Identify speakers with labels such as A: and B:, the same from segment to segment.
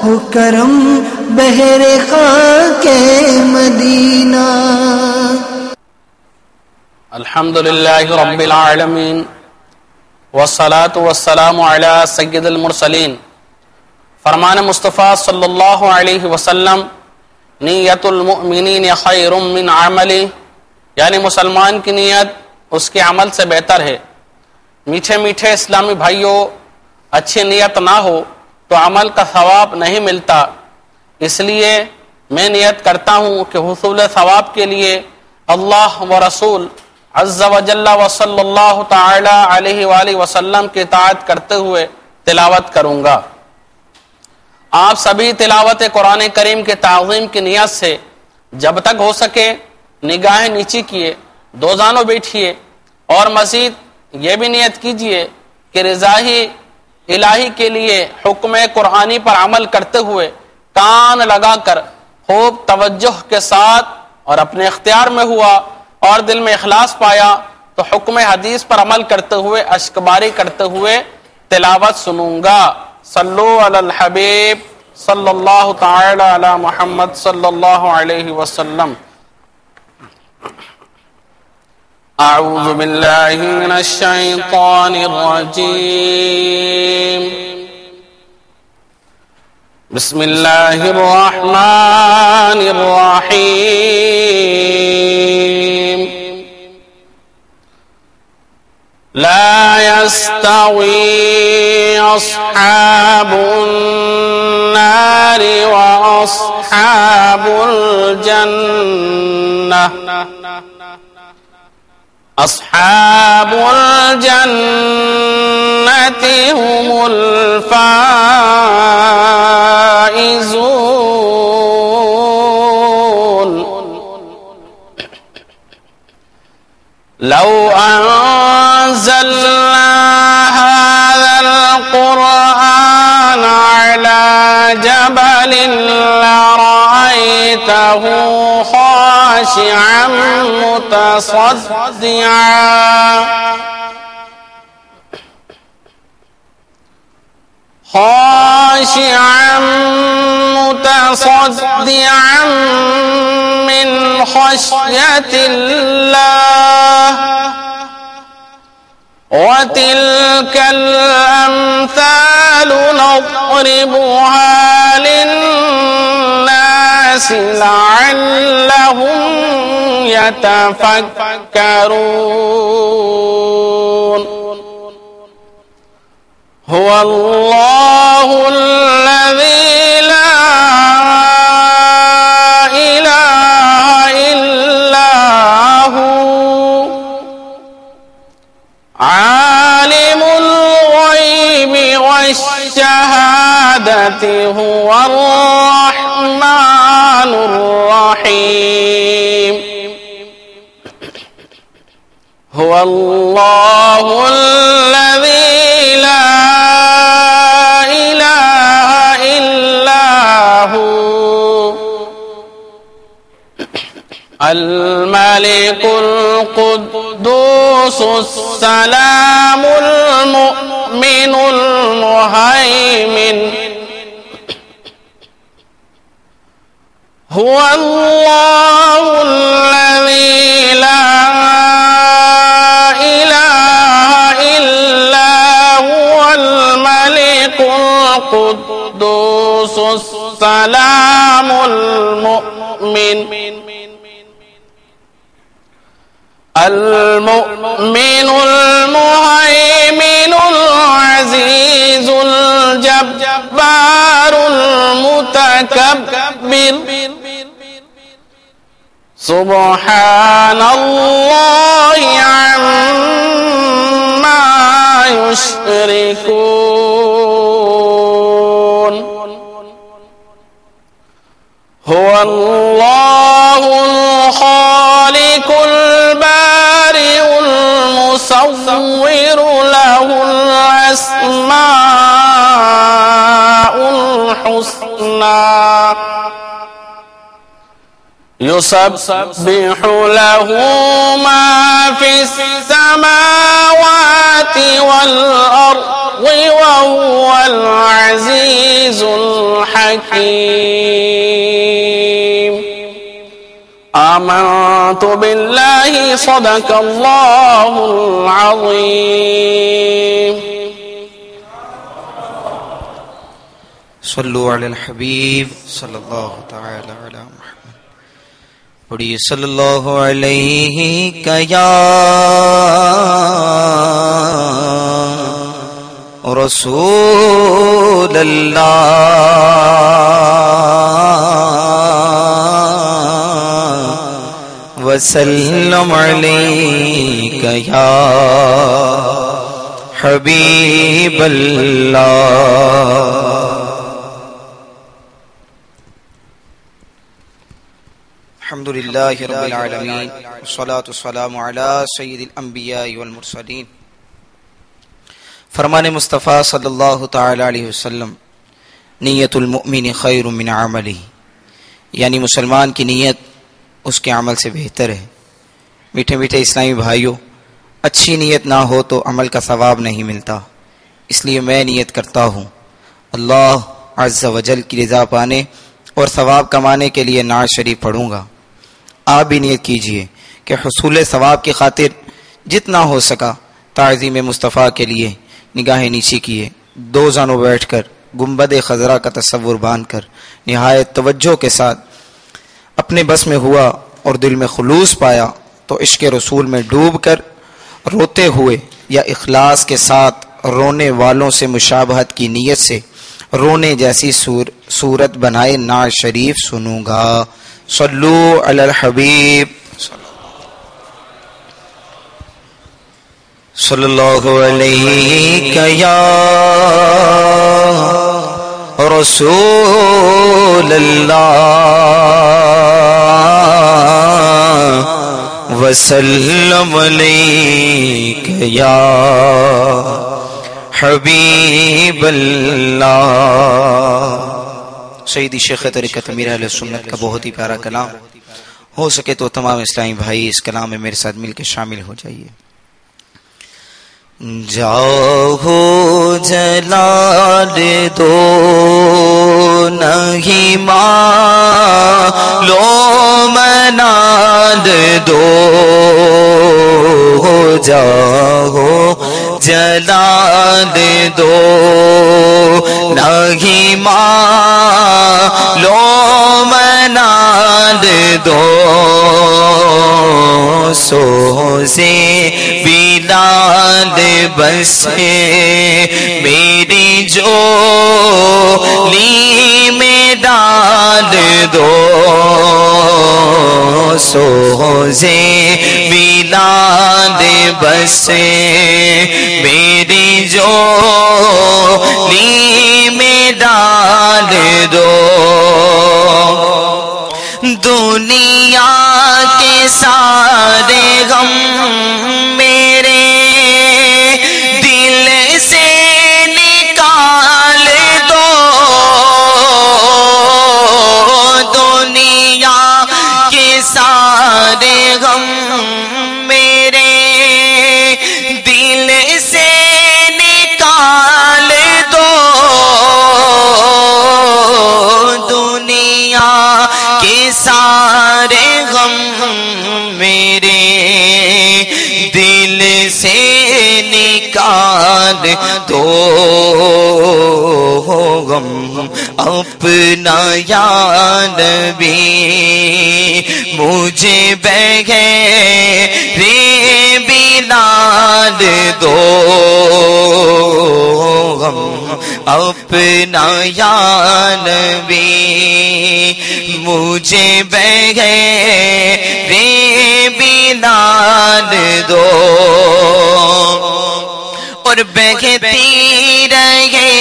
A: ہو کرم بہر خاک مدینہ۔
B: الحمدللہ رب العالمین والصلاة والسلام علی سید المرسلین۔ فرمان مصطفیٰ صلی اللہ علیہ وسلم، نیت المؤمنین خیر من عملی، یعنی مسلمان کی نیت اس کے عمل سے بہتر ہے۔ میٹھے میٹھے اسلامی بھائیوں، اچھی نیت نہ ہو تو عمل کا ثواب نہیں ملتا، اس لیے میں نیت کرتا ہوں کہ حصول ثواب کے لیے اللہ و رسول عز و جل و صلی اللہ تعالی علیہ وآلہ وسلم کی اطاعت کرتے ہوئے تلاوت کروں گا۔ آپ سبھی تلاوت قرآن کریم کے تعظیم کی نیت سے جب تک ہو سکے نگاہیں نیچی کیے، دو زانوں بیٹھیے، اور مزید یہ بھی نیت کیجئے کہ رضائی الہی کے لیے حکم قرآنی پر عمل کرتے ہوئے کان لگا کر خوب توجہ کے ساتھ اور اپنے اختیار میں ہوا اور دل میں اخلاص پایا تو حکم حدیث پر عمل کرتے ہوئے اشکباری کرتے ہوئے تلاوت سنوں گا۔ صلو علی الحبیب صلی اللہ تعالی علی محمد صلی اللہ علیہ وسلم۔ اعوذ باللہ من الشیطان الرجیم، بسم اللہ الرحمن الرحیم۔ لا يستوي أصحاب النار وأصحاب الجنة، أصحاب الجنة هم الفائزون۔ لو أنزلنا هذا القرآن على جبل لرأيته خاشعا متصدعا من خشية الله، وتلك الأمثال نضربها للناس لعلهم يتفكرون۔ هو الله الذي لا إله إلا هو، عالم الغيب والشهادة، هو الرحمن الرحيم۔ هو الله الذي لا إله إلا هو، الملك القدوس السلام المؤمن المهيمن، هو الله الذي لا إله إلا هو، الملك القدوس السلام المؤمن المؤمن المهيمن العزيز الجبار المتكبر، سبحان الله عما يشركون۔ هو الله الخالق البارئ المصور، له الأسماء الحسنى، يسبح له ما في السماوات والأرض وهو العزيز الحكيم۔ حكيم آمنت بالله صدق الله العظيم
C: صلو علی الحبیب صلی اللہ تعالی علی محمد. پڑھیے صلی اللہ علیہ یا رسول اللہ وسلم علیک یا حبیب اللہ. الحمدللہ رب العالمین والصلاة والسلام علی سید الانبیاء والمرسلین. فرمان مصطفیٰ صلی اللہ تعالی علیہ وسلم نیت المؤمن خیر من عملہ، یعنی مسلمان کی نیت اس کے عمل سے بہتر ہے. میٹھے میٹھے اسلامی بھائیوں، اچھی نیت نہ ہو تو عمل کا ثواب نہیں ملتا. اس لیے میں نیت کرتا ہوں اللہ عز و جل کی رضا پانے اور ثواب کمانے کے لیے نعت شریف پڑھوں گا. آپ بھی نیت کیجئے کہ حصول ثواب کی خاطر جتنا ہو سکا تعظیم مصطفیٰ کے لیے نگاہیں نیچی کیے، دو زانوں بیٹھ کر گنبد خضرا کا تصور باندھ کر نہایت توجہ کے ساتھ اپنے بس میں ہوا اور دل میں خلوص پایا تو عشق رسول میں ڈوب کر روتے ہوئے یا اخلاص کے ساتھ رونے والوں سے مشابہت کی نیت سے رونے جیسی صورت بنائے نعت شریف سنوں گا. صلو علی الحبیب صلی اللہ علیہ یا رسول اللہ وسلم علیک یا حبیب اللہ. سیدی شیخ طریقت امیر اہل سنت کا بہت ہی پیارا کلام. ہو سکے تو تمام اسلامی بھائی اس کلام میں میرے ساتھ مل کے شامل ہو جائیے. جاہو جلال دو نہیں معلوم منال دو، جاہو جلال دو نہیں معلوم منال دو، سوزے بلال بس میری جولی میں ڈال دو، سوزے بلال بس میری جولی میں ڈال دو. دنیا کے سارے غم میرے دل سے نکال دو، دنیا کے سارے غم میرے دل سے نکال دو، دنیا کے سارے غم میرے دل سے نکال دو، غم اپنا یا نبی مجھے بغیر بلال دو، غم اپنا یا نبی مجھے بغیر بلال دو. اور بہتی رہے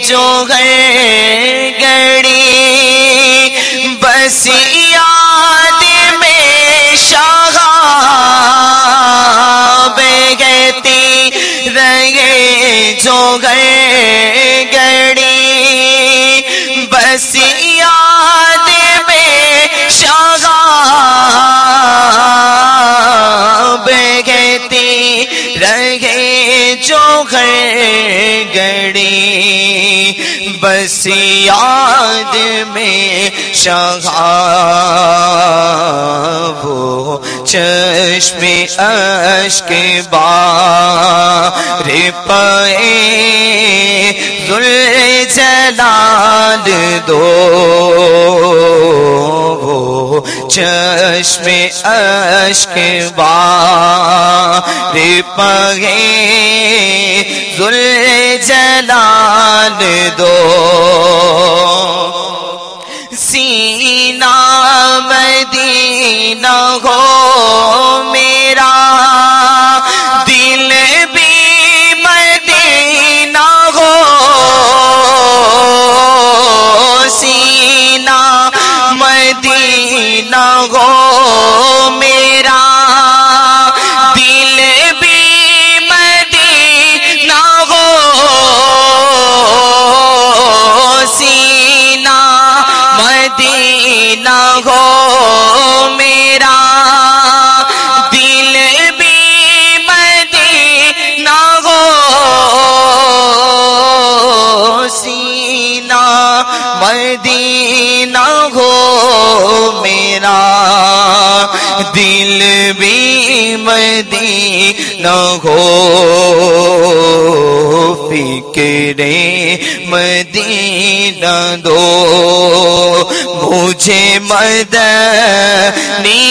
C: جو گھڑی بس یاد میں شاہ، بہتی رہے جو گھڑی بس یاد میں شاہ، بہتی رہے جو گھڑی بس یاد میں شہاں وہ چشم اشک بار پائے ذوالجلال دو وہ چشم اشک بار پائے ذوالجلال دو سینہ مدینہ ہو میرا دل بھی مدینہ ہو سینہ مدینہ ہو میرا دل بھی مدینہ ہو سینہ مدینہ ہو میرا دل بھی مدینہ ہو سینہ مدینہ ہو میرا دل بھی مدینہ ہو فکر مدینہ دو مجھے مدنی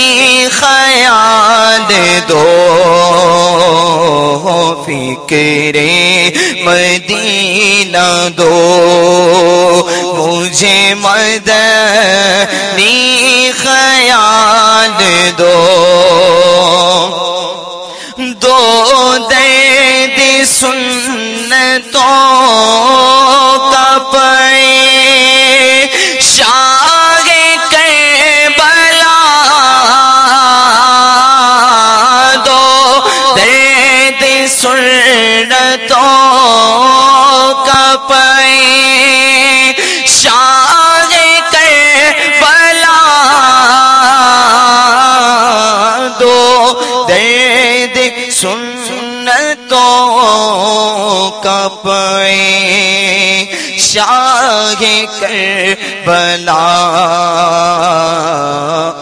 C: خیال دو فکر مدینہ دو مجھے مدنی خیال دو دو درد سنتوں کا پڑے شاہ کربلا دو درد سنتوں کا پڑے شاہ کربلا دو درد سنتوں کا پڑے شاہ کربلا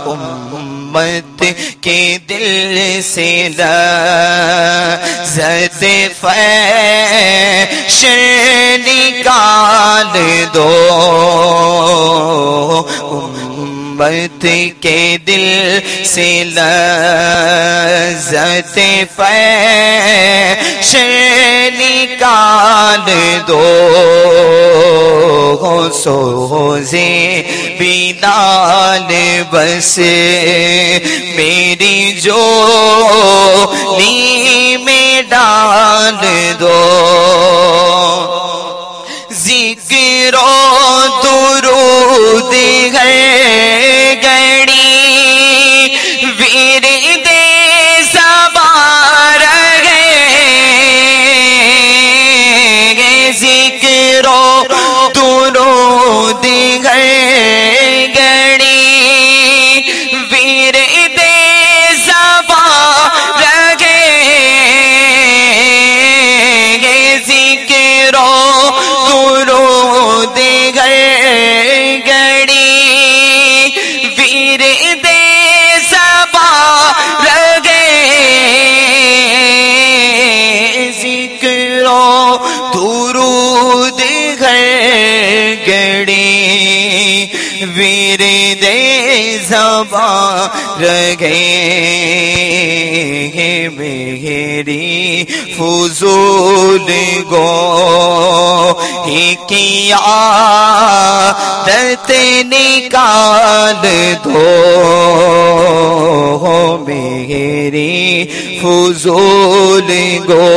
C: امت کے دل سے لذت فحش نکال دو امت کے دل سے لذت فحش نکال دو سوزے بلال بس میری جولی میں ڈال دو ذکر و درود ہے گڑی ورد زبان ہے ذکر و درود ہے گڑی ورد زبان ہے ذکر و درود ہے گڑی ورد زبان ہے ذکر و درود ہے گڑی ورد زبان رگے میری فضول گو ہی کی عادت نکال دو میری فضول گو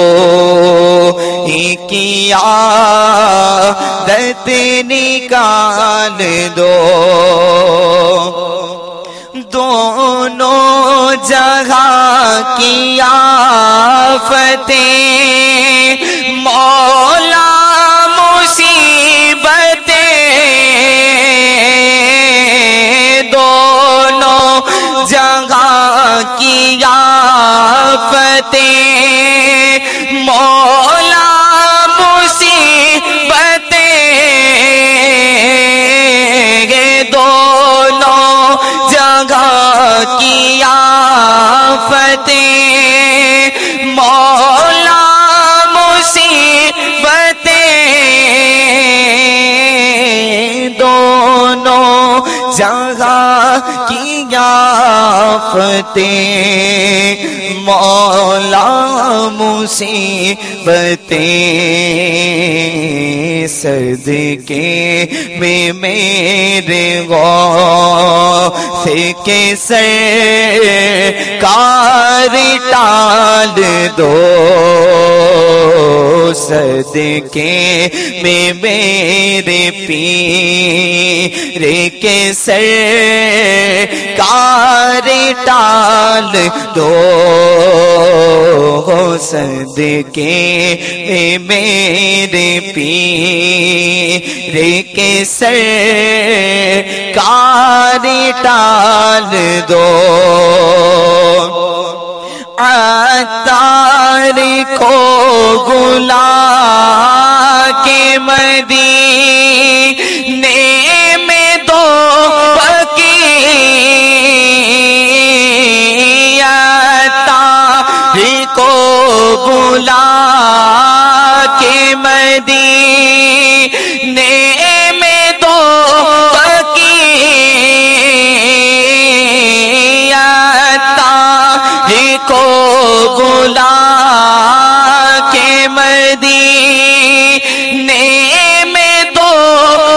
C: ہی کی عادت نکال دو دونوں جگہ کی آفتیں مولا مصیبتیں دونوں جگہ کی آفتیں مولا مصیبتیں دونوں جہاں کی آفتیں مولا مصیبتیں صدقے میں میرے غوث کے سرکار ٹال دو صدقے میں میرے پیر کے سرکار ٹال دو صدقے میں میرے پیر کے سرکار ٹال دو عطار کو گلا کے مدینے میں دو بقی عطار کو گلا کے مدینے میں دو بقی عطار کو گلا کے مدینے میں دو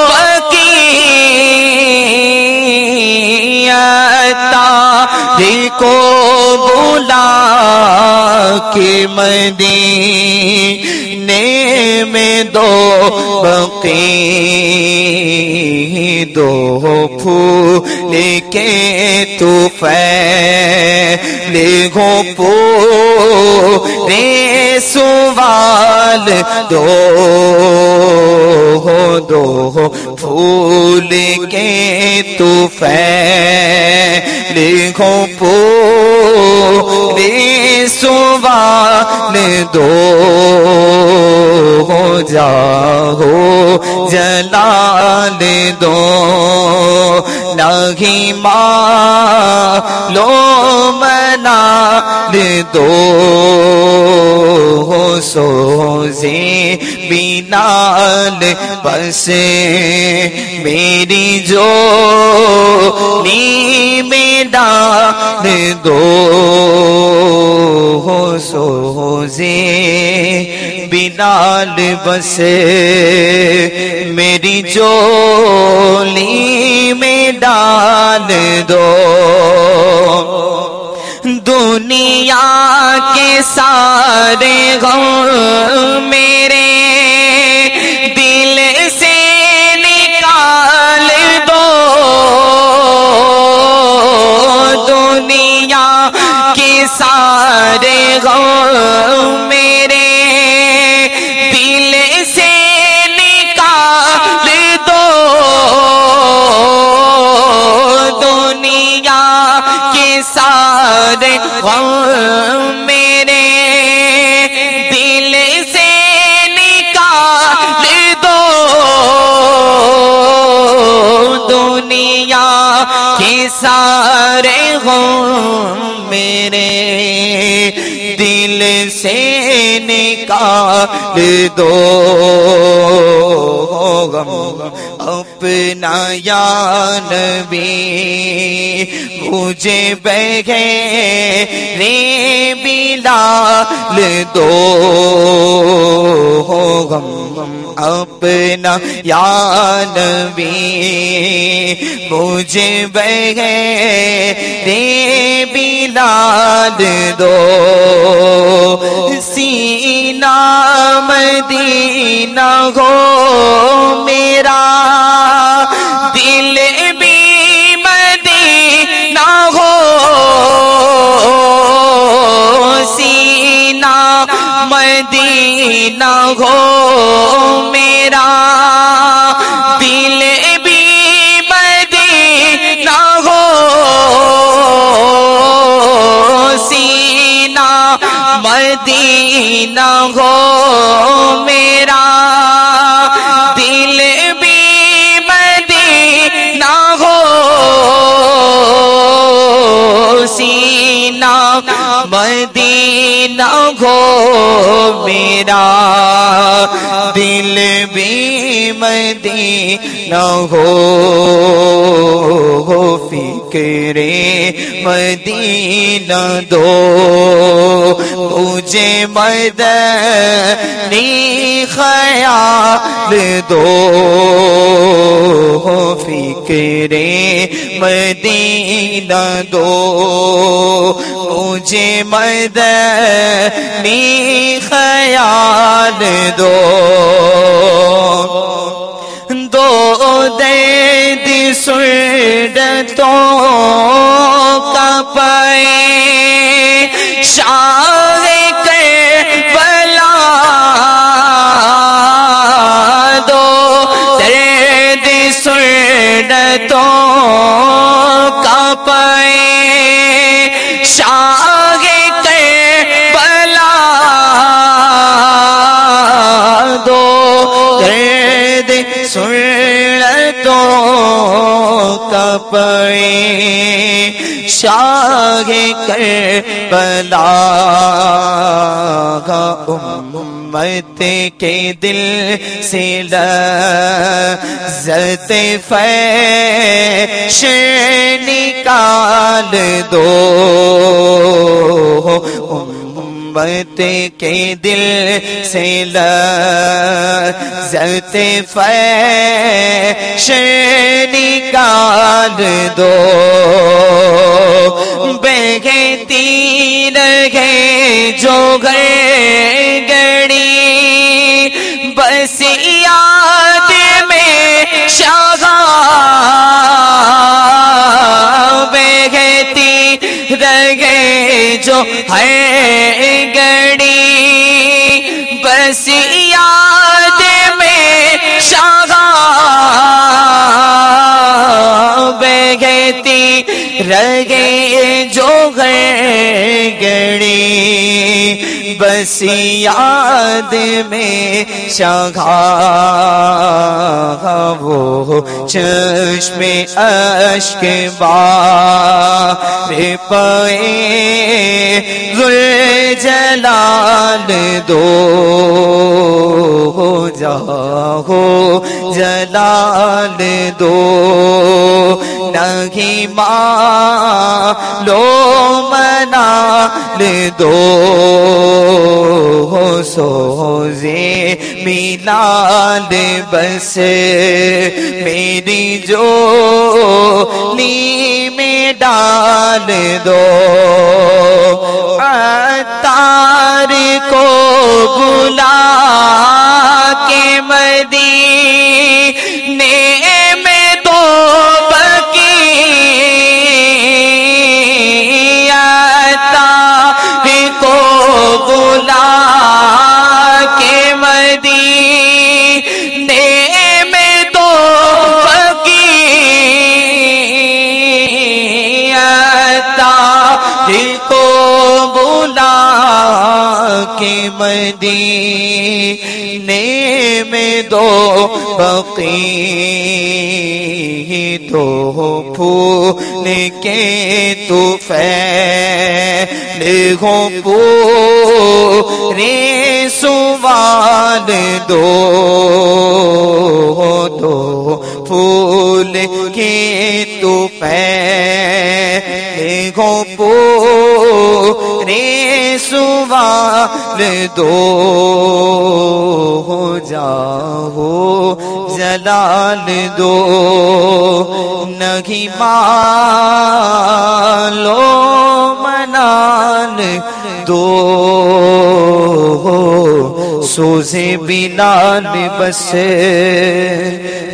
C: بقی عطار کو گلا کے مدینے میں دو بقی دو پھول کے طفیل ہو پورے سوال دو پھول کے طفیل ہو پورے سوال دو جاہو جلال دو نہیں معلوم منال دو سوزے بینال بس میری جو میں ڈال دو سوزے بینال بس میری جولی میں ڈال دو دنیا کے سارے غم میرے دل سے نکال دو دنیا کے سارے غم میرے دل سے نکال دو دنیا کے سارے غم میرے دل سے نکال دو دنیا کے سارے غم میرے دل سے نکال دو اپنا یا نبی مجھے بغیر بلال دو اپنا یا نبی مجھے بغیر بلال دو سینہ مدینہ ہو میرا دل بھی مدینہ ہو سینہ مدینہ ہو میرا دل بھی مدینہ ہو سینہ مدینہ ہو میرا دل بھی مدینہ ہو سینہ مدینہ ہو میرا دل بھی مدینہ ہو فکر مدینہ دو مجھے مدنی خیال دو فکر مدینہ دو مجھے مدنی خیال دو دو دید سردتوں کا پائے شاہ کربلا دو درد سردتوں کا پائے شاہ کربلا دو درد سردتوں کا پائے شاہ کربلا امت کے دل سے لذت فیش نکال دو امت کے دل سے لذت فیش نکال دو بہتی رہے جو گھر گڑی بس یاد میں شاہ بہتی رہے جو ہے گڑی بس یاد میں شاہ بہتی رہے جو ہے گڑی بس یاد میں شاہ وہ چشم اشک بار پائے ذوالجلال دو جاہو جلال دو نہیں معلوم منال دو سوزے میلاد بس میری جولی میں ڈال دو عطار کو بلا کے مدینے میں دو کو بلا کے مدینے میں دو بقیتا کو بلا کے مدینے میں دو بقی تو پھول کے تو ہو پورے سوال دو دو پھول کے تو ہو پورے سوال دو جاؤ جلال دو نہیں مالو منال دو سوزے بلال بس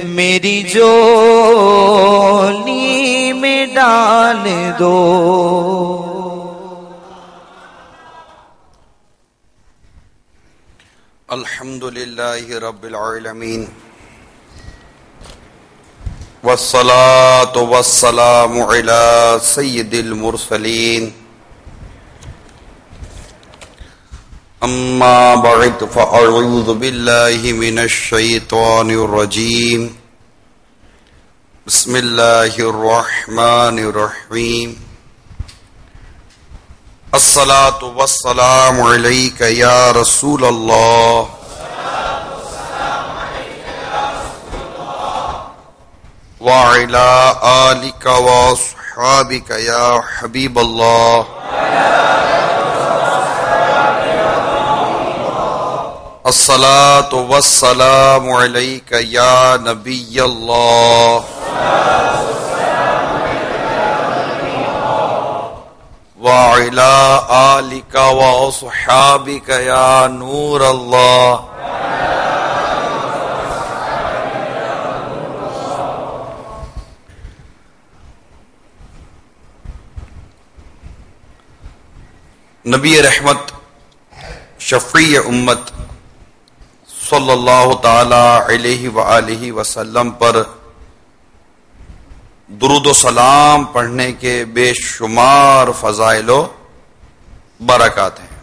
C: میری جولی میں ڈال دو.
D: الحمد للہ رب العالمین والصلاة والسلام علی سید المرسلین اما بعد فاعوذ باللہ من الشیطان الرجیم بسم اللہ الرحمن الرحیم الصلاة والسلام علیک یا رسول اللہ وعلى آلك وأصحابك يا حبيب الله الصلاة والسلام عليك يا نبي الله وعلى آلك وأصحابك يا نور الله نبی رحمت شفیع امت صلی اللہ تعالی علیہ وآلہ وسلم پر درود و سلام پڑھنے کے بے شمار فضائل و برکات ہیں۔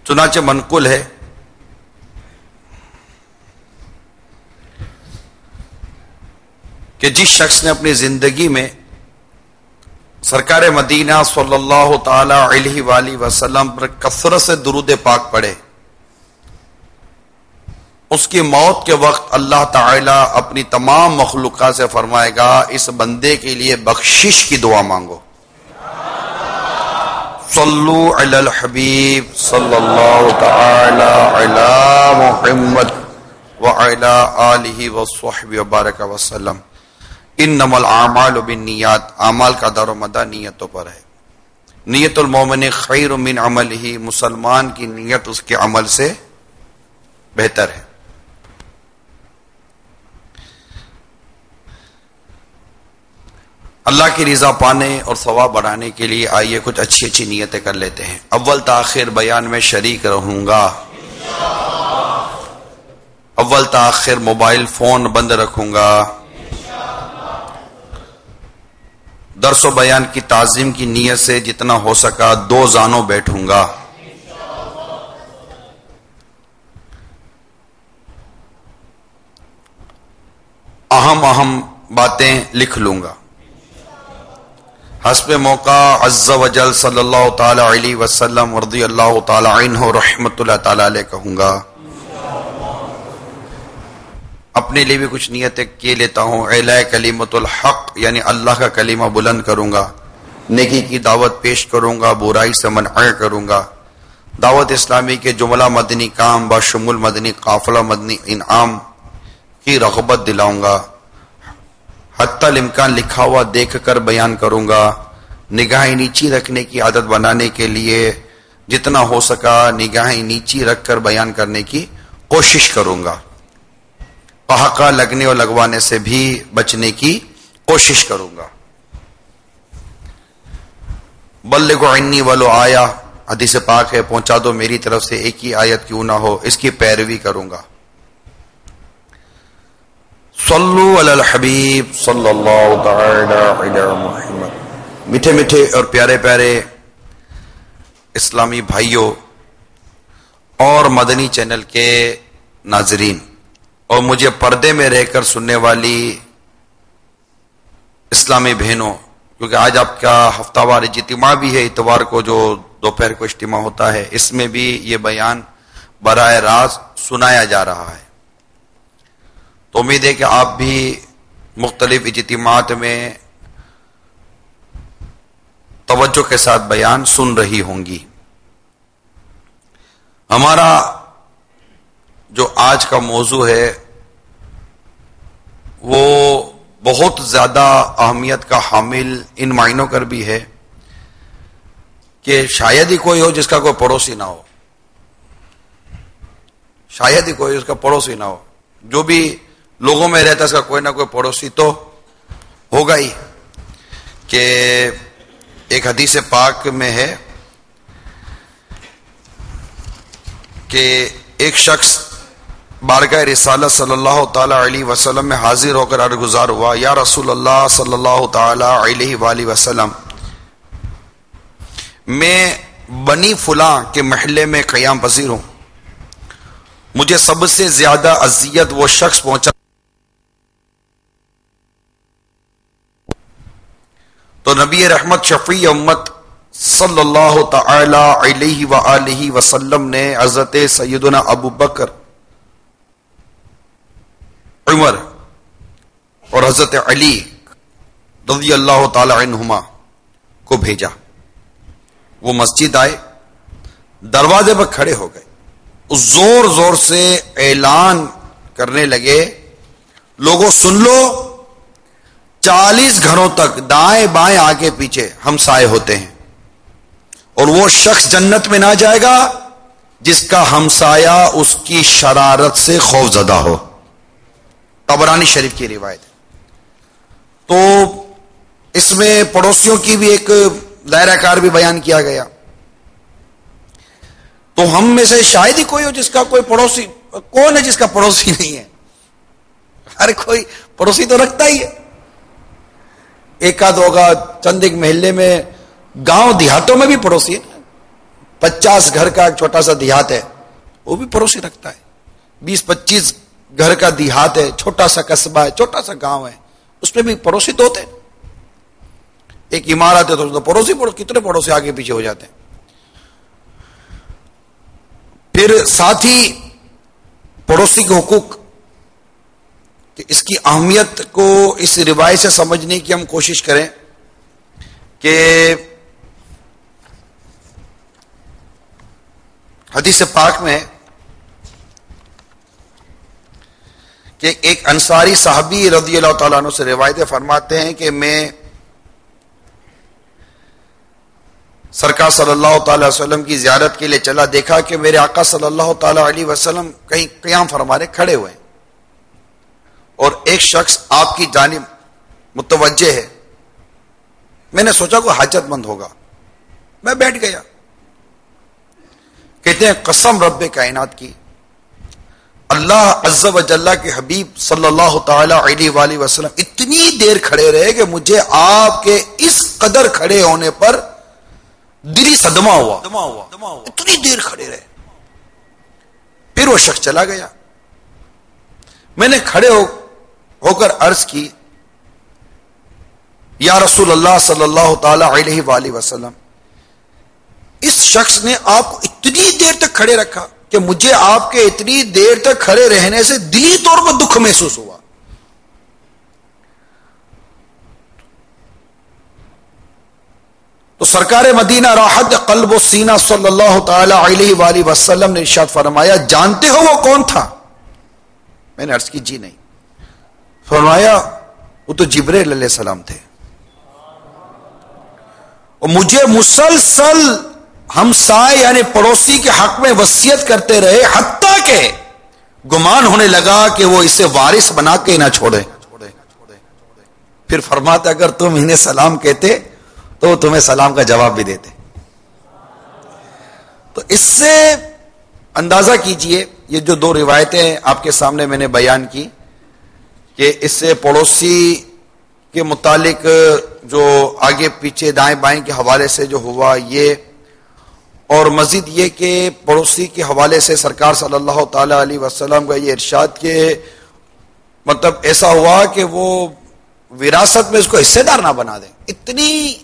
D: چنانچہ منقول ہے کہ جس شخص نے اپنی زندگی میں سرکار مدینہ صلی اللہ تعالی علیہ وآلہ وسلم پر کثرت سے درود پاک پڑھے، اس کی موت کے وقت اللہ تعالی اپنی تمام مخلوقات سے فرمائے گا اس بندے کے لیے بخشش کی دعا مانگو۔ صلو علی الحبیب صلی اللہ تعالی علی محمد وعلی آلہ وصحبہ وبارک وسلم۔ انما الاعمال بالنیات، اعمال کا دار و مدار نیتوں پر ہے۔ نیت المومن خیر من عملہ، مسلمان کی نیت اس کے عمل سے بہتر ہے۔ اللہ کی رضا پانے اور ثواب بڑھانے کے لیے آئیے کچھ اچھی اچھی نیتیں کر لیتے ہیں۔ اول تاخیر بیان میں شریک رہوں گا، اول تاخیر موبائل فون بند رکھوں گا، درس و بیان کی تعظیم کی نیت سے جتنا ہو سکا 2 زانوں بیٹھوں گا، اہم باتیں لکھ لوں گا، حسب موقع عز و جل صلی اللہ تعالی علیہ وسلم رضی اللہ تعالی عنہ رحمت اللہ تعالی علیہ کہوں گا۔ اپنے لیے بھی کچھ نیتیں کیے لیتا ہوں۔ اعلاء کلمۃ الحق، یعنی اللہ کا کلمہ بلند کروں گا، نیکی کی دعوت پیش کروں گا، برائی سے منع کروں گا، دعوت اسلامی کے جملہ مدنی کام بشمول مدنی قافلہ مدنی انعام کی رغبت دلاؤں گا، حتی الامکان لکھا ہوا دیکھ کر بیان کروں گا، نگاہیں نیچی رکھنے کی عادت بنانے کے لیے جتنا ہو سکا نگاہیں نیچی رکھ کر بیان کرنے کی کوشش کروں گا، پہاقہ لگنے اور لگوانے سے بھی بچنے کی کوشش کروں گا۔ بلغوا عنی ولو آیا، حدیث پاک ہے، پہنچا دو میری طرف سے ایک ہی آیت کیوں نہ ہو، اس کی پیروی کروں گا۔ صلو علی الحبیب صلی اللہ تعالی علی محمد۔ میٹھے میٹھے اور پیارے پیارے اسلامی بھائیوں اور مدنی چینل کے ناظرین اور مجھے پردے میں رہ کر سننے والی اسلامی بہنوں، کیونکہ آج آپ کا ہفتہ وار اجتماع بھی ہے، اتوار کو جو دوپہر کو اجتماع ہوتا ہے، اس میں بھی یہ بیان براہ راست سنایا جا رہا ہے، تو امید ہے کہ آپ بھی مختلف اجتماعات میں توجہ کے ساتھ بیان سن رہی ہوں گی۔ ہمارا جو آج کا موضوع ہے وہ بہت زیادہ اہمیت کا حامل ان معنوں کر بھی ہے کہ شاید ہی کوئی ہو جس کا کوئی پڑوسی نہ ہو، شاید ہی کوئی اس کا پڑوسی نہ ہو، جو بھی لوگوں میں رہتا ہے اس کا کوئی نہ کوئی پڑوسی تو ہوگا ہی۔ کہ ایک حدیث پاک میں ہے کہ ایک شخص بارگاہ رسالت صلی اللہ تعالی علیہ وسلم میں حاضر ہو کر عرض گزار ہوا، یا رسول اللہ صلی اللہ تعالی علیہ وآلہ وسلم، میں بنی فلاں کے محلے میں قیام پذیر ہوں، مجھے سب سے زیادہ اذیت وہ شخص پہنچا تو نبی رحمت شفیع امت صلی اللہ تعالی علیہ وآلہ وسلم نے حضرت سیدنا ابو بکر، عمر اور حضرت علی رضی اللہ تعالی عنہما کو بھیجا. وہ مسجد آئے، دروازے پر کھڑے ہو گئے، زور زور سے اعلان کرنے لگے، لوگوں سن لو، 40 گھروں تک دائیں بائیں آگے پیچھے ہمسائے ہوتے ہیں، اور وہ شخص جنت میں نہ جائے گا جس کا ہمسایہ اس کی شرارت سے خوف زدہ ہو. طبرانی شریف کی روایت ہے. تو اس میں پڑوسیوں کی بھی ایک دائرہ کار بھی بیان کیا گیا. تو ہم میں سے شاید ہی کوئی ہو جس کا کوئی پڑوسی، کون ہے جس کا پڑوسی نہیں ہے؟ ہر کوئی پڑوسی تو رکھتا ہی ہے. ایک آدھ ہوگا چند ایک محلے میں، گاؤں دیہاتوں میں بھی پڑوسی ہے. 50 گھر کا ایک چھوٹا سا دیہات ہے، وہ بھی پڑوسی رکھتا ہے. 20-25 گھر کا دیہات ہے، چھوٹا سا قصبہ ہے، چھوٹا سا گاؤں ہے، اس میں بھی پڑوسی تو ہوتے ہیں. ایک عمارت ہے تو پڑوسی کتنے پڑوسی آگے پیچھے ہو جاتے ہیں. پھر ساتھ ہی پڑوسی کے حقوق، کہ اس کی اہمیت کو اس روایت سے سمجھنے کی ہم کوشش کریں کہ حدیث پاک میں کہ ایک انصاری صحابی رضی اللہ تعالیٰ عنہ سے روایتیں فرماتے ہیں کہ میں سرکار صلی اللہ تعالی وسلم کی زیارت کے لیے چلا، دیکھا کہ میرے آقا صلی اللہ تعالی علیہ وسلم کہیں قیام فرمانے کھڑے ہوئے ہیں، اور ایک شخص آپ کی جانب متوجہ ہے. میں نے سوچا کوئی حاجت مند ہوگا، میں بیٹھ گیا. کہتے ہیں قسم رب کائنات کی، اللہ عز و جل کے حبیب صلی اللہ تعالی علیہ وآلہ وسلم اتنی دیر کھڑے رہے کہ مجھے آپ کے اس قدر کھڑے ہونے پر دلی صدمہ ہوا. اتنی دیر کھڑے رہے. پھر وہ شخص چلا گیا. میں نے کھڑے ہو کر عرض کی، یا رسول اللہ صلی اللہ تعالی علیہ وآلہ وسلم، اس شخص نے آپ کو اتنی دیر تک کھڑے رکھا کہ مجھے آپ کے اتنی دیر تک کھڑے رہنے سے دلی طور پر دکھ محسوس ہوا. تو سرکار مدینہ راحت قلب و سینہ صلی اللہ تعالی علیہ وآلہ وسلم نے ارشاد فرمایا، جانتے ہو وہ کون تھا؟ میں نے عرض کی جی نہیں. فرمایا وہ تو جبرائیل علیہ السلام تھے، اور مجھے مسلسل ہمسائے یعنی پڑوسی کے حق میں وصیت کرتے رہے، حتیٰ کہ گمان ہونے لگا کہ وہ اسے وارث بنا کے نہ چھوڑے. پھر فرماتے اگر تم انہیں سلام کہتے تو وہ تمہیں سلام کا جواب بھی دیتے. تو اس سے اندازہ کیجئے، یہ جو دو روایتیں آپ کے سامنے میں نے بیان کی، کہ اس سے پڑوسی کے متعلق جو آگے پیچھے دائیں بائیں کے حوالے سے جو ہوا یہ، اور مزید یہ کہ پڑوسی کے حوالے سے سرکار صلی اللہ تعالی علیہ وسلم کا یہ ارشاد کہ مطلب ایسا ہوا کہ وہ وراثت میں اس کو حصے دار نہ بنا دیں. اتنی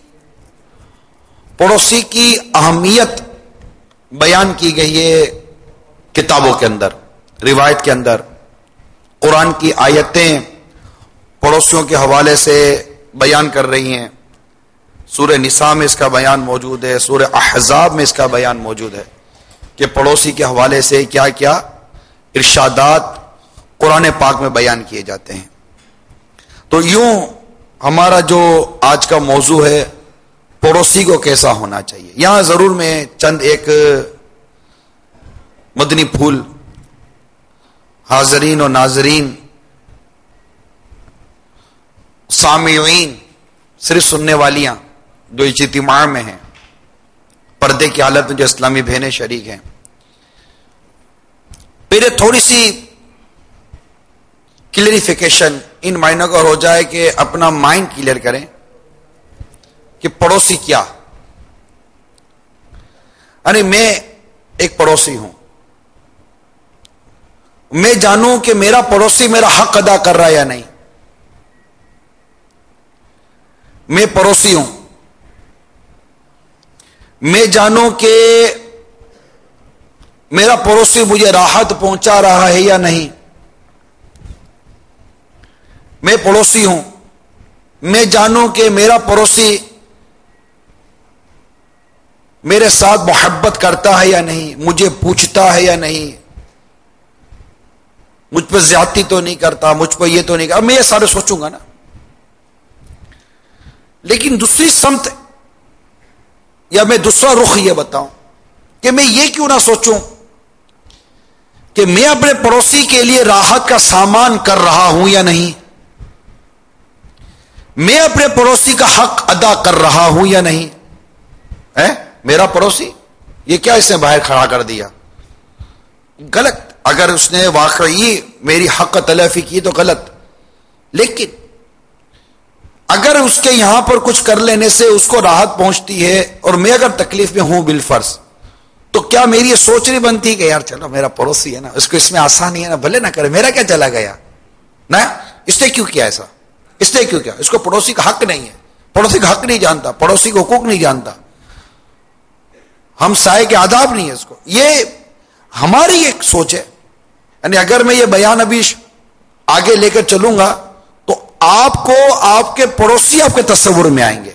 D: پڑوسی کی اہمیت بیان کی گئی ہے کتابوں کے اندر، روایت کے اندر. قرآن کی آیتیں پڑوسیوں کے حوالے سے بیان کر رہی ہیں. سورہ نساء میں اس کا بیان موجود ہے، سورہ احزاب میں اس کا بیان موجود ہے کہ پڑوسی کے حوالے سے کیا کیا ارشادات قرآن پاک میں بیان کیے جاتے ہیں. تو یوں ہمارا جو آج کا موضوع ہے، پڑوسی کو کیسا ہونا چاہیے، یہاں ضرور میں چند ایک مدنی پھول حاضرین اور ناظرین، سامعین، صرف سننے والیاں جو اجتماع میں ہیں، پردے کی حالت میں جو اسلامی بہنیں شریک ہیں، پھر تھوڑی سی کلیریفیکیشن ان معنوں کا ہو جائے کہ اپنا مائنڈ کلیئر کریں کہ پڑوسی کیا. یعنی میں ایک پڑوسی ہوں، میں جانوں کہ میرا پڑوسی میرا حق ادا کر رہا ہے یا نہیں. میں پڑوسی ہوں، میں جانوں کہ میرا پڑوسی مجھے راحت پہنچا رہا ہے یا نہیں. میں پڑوسی ہوں، میں جانوں کہ میرا پڑوسی میرے ساتھ محبت کرتا ہے یا نہیں، مجھے پوچھتا ہے یا نہیں، مجھ پہ زیادتی تو نہیں کرتا، مجھ پہ یہ تو نہیں کرتا. میں یہ سارے سوچوں گا نا. لیکن دوسری سمت یا میں دوسرا رخ یہ بتاؤں کہ میں یہ کیوں نہ سوچوں کہ میں اپنے پڑوسی کے لیے راحت کا سامان کر رہا ہوں یا نہیں، میں اپنے پڑوسی کا حق ادا کر رہا ہوں یا نہیں. میرا پڑوسی یہ کیا اس نے باہر کھڑا کر دیا، غلط. اگر اس نے واقعی میری حق تلافی کی تو غلط، لیکن اگر اس کے یہاں پر کچھ کر لینے سے اس کو راحت پہنچتی ہے اور میں اگر تکلیف میں ہوں بالفرض، تو کیا میری یہ سوچ نہیں بنتی کہ یار چلو میرا پڑوسی ہے نا، اس کو اس میں آسانی ہے نا، بھلے نہ کرے، میرا کیا چلا گیا نا، اس نے کیوں کیا ایسا، اس نے کیوں کیا، اس کو پڑوسی کا حق نہیں ہے، پڑوسی کا حق نہیں جانتا، پڑوسی کے حقوق نہیں جانتا، ہم سائے کے آداب نہیں ہے اس کو. یہ ہماری ایک سوچ ہے. یعنی اگر میں یہ بیان ابھی آگے لے کر چلوں گا تو آپ کو آپ کے پڑوسی آپ کے تصور میں آئیں گے.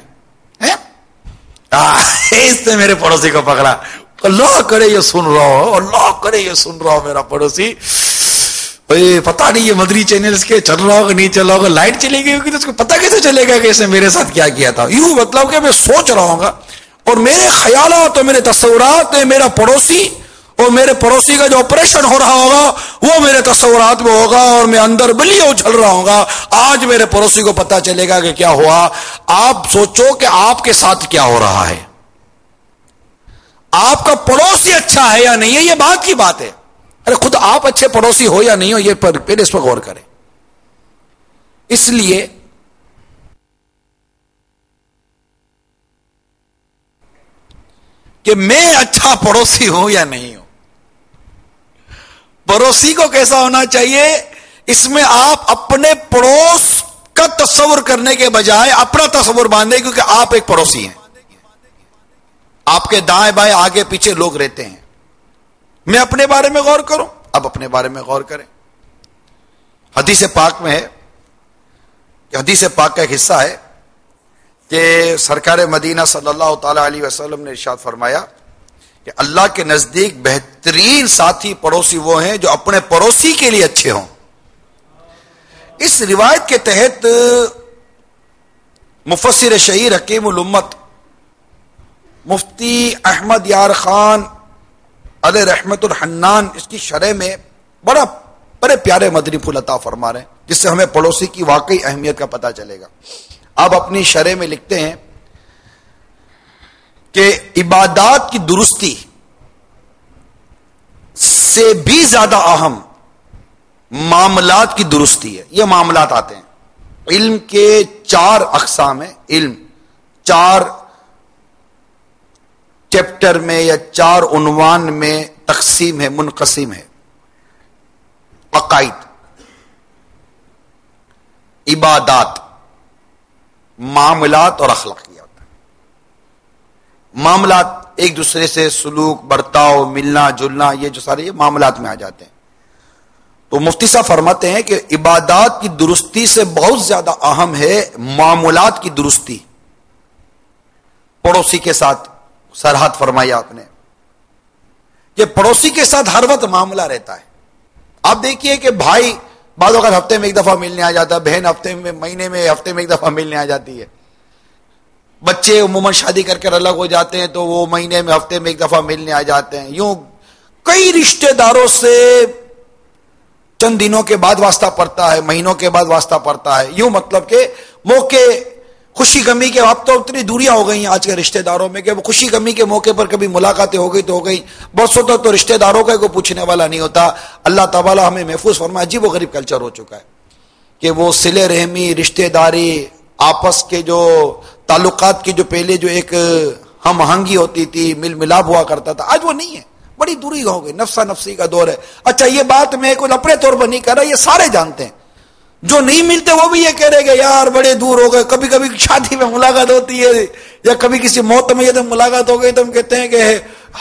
D: اس نے میرے پڑوسی کو پکڑا، اللہ کرے یہ سن رہا ہو، اللہ کرے یہ سن رہا ہو میرا پڑوسی، پتا نہیں یہ مدری چینلز کے چل رہا ہوگا نہیں چل رہا ہوگا، لائٹ چلے گئی ہوگی تو اس کو پتا کیسے چلے گا کہ اس نے میرے ساتھ کیا کیا تھا. یوں مطلب کہ میں سوچ رہا ہوں گا اور میرے خیالات اور میرے تصورات میں میرا پڑوسی اور میرے پڑوسی کا جو آپریشن ہو رہا ہوگا وہ میرے تصورات میں ہوگا اور میں اندر بلیوں اچھل رہا ہوں گا. آج میرے پڑوسی کو پتا چلے گا کہ کیا ہوا. آپ سوچو کہ آپ کے ساتھ کیا ہو رہا ہے، آپ کا پڑوسی اچھا ہے یا نہیں ہے، یہ بات کی بات ہے. ارے خود آپ اچھے پڑوسی ہو یا نہیں ہو، یہ پہلے اس پر غور کریں. اس لیے کہ میں اچھا پڑوسی ہوں یا نہیں ہوں. پڑوسی کو کیسا ہونا چاہیے، اس میں آپ اپنے پڑوس کا تصور کرنے کے بجائے اپنا تصور باندھیں، کیونکہ آپ ایک پڑوسی ہیں، آپ کے دائیں بائیں آگے پیچھے لوگ رہتے ہیں. میں اپنے بارے میں غور کروں، اب اپنے بارے میں غور کریں. حدیث پاک میں ہے، حدیث پاک کا ایک حصہ ہے کہ سرکار مدینہ صلی اللہ تعالی علیہ وسلم نے ارشاد فرمایا کہ اللہ کے نزدیک بہترین ساتھی پڑوسی وہ ہیں جو اپنے پڑوسی کے لیے اچھے ہوں. اس روایت کے تحت مفسر شہیر حکیم الامت مفتی احمد یار خان علیہ رحمت الحنان اس کی شرح میں بڑے پیارے مدنی پھول عطا فرما رہے ہیں، جس سے ہمیں پڑوسی کی واقعی اہمیت کا پتہ چلے گا. آپ اپنی شرح میں لکھتے ہیں کہ عبادات کی درستی سے بھی زیادہ اہم معاملات کی درستی ہے. یہ معاملات آتے ہیں، علم کے 4 اقسام ہیں. علم 4 چیپٹر میں یا 4 عنوان میں تقسیم ہے، منقسم ہے. عقائد، عبادات، معاملات اور اخلاقیات. معاملات ایک دوسرے سے سلوک، برتاؤ، ملنا جلنا، یہ جو سارے یہ معاملات میں آ جاتے ہیں. تو مفتی صاحب فرماتے ہیں کہ عبادات کی درستی سے بہت زیادہ اہم ہے معاملات کی درستی. پڑوسی کے ساتھ سرحد فرمایا آپ نے کہ پڑوسی کے ساتھ ہر وقت معاملہ رہتا ہے. آپ دیکھیے کہ بھائی بعض اوقات ہفتے میں ایک دفعہ ملنے آ جاتا ہے، بہن ہفتے میں مہینے میں ہفتے میں ایک دفعہ ملنے آ جاتی ہے. بچے عموماً شادی کر کے الگ ہو جاتے ہیں تو وہ مہینے میں ہفتے میں ایک دفعہ ملنے آ جاتے ہیں. یوں کئی رشتہ داروں سے چند دنوں کے بعد واسطہ پڑتا ہے، مہینوں کے بعد واسطہ پڑتا ہے. یوں مطلب کہ موقع خوشی غمی کے، اب تو اتنی دوریاں ہو گئی ہیں آج کے رشتہ داروں میں کہ وہ خوشی غمی کے موقع پر کبھی ملاقاتیں ہو گئی تو ہو گئی، برسوں تک تو رشتہ داروں کا کوئی پوچھنے والا نہیں ہوتا. اللہ تعالیٰ ہمیں محفوظ فرمائے. عجیب و غریب کلچر ہو چکا ہے کہ وہ صلہ رحمی، رشتہ داری، آپس کے جو تعلقات کی جو پہلے جو ایک ہم آہنگی ہوتی تھی، مل ملاپ ہوا کرتا تھا، آج وہ نہیں ہے. بڑی دوری ہو گئی، نفسا نفسی کا دور ہے. اچھا یہ بات میں کوئی اپنے طور پر نہیں کر رہا، یہ سارے جانتے ہیں. جو نہیں ملتے وہ بھی یہ کہہ رہے کہ یار بڑے دور ہو گئے. کبھی کبھی شادی میں ملاقات ہوتی ہے یا کبھی کسی موت میں یہ ملاقات ہو گئی تو ہم کہتے ہیں کہ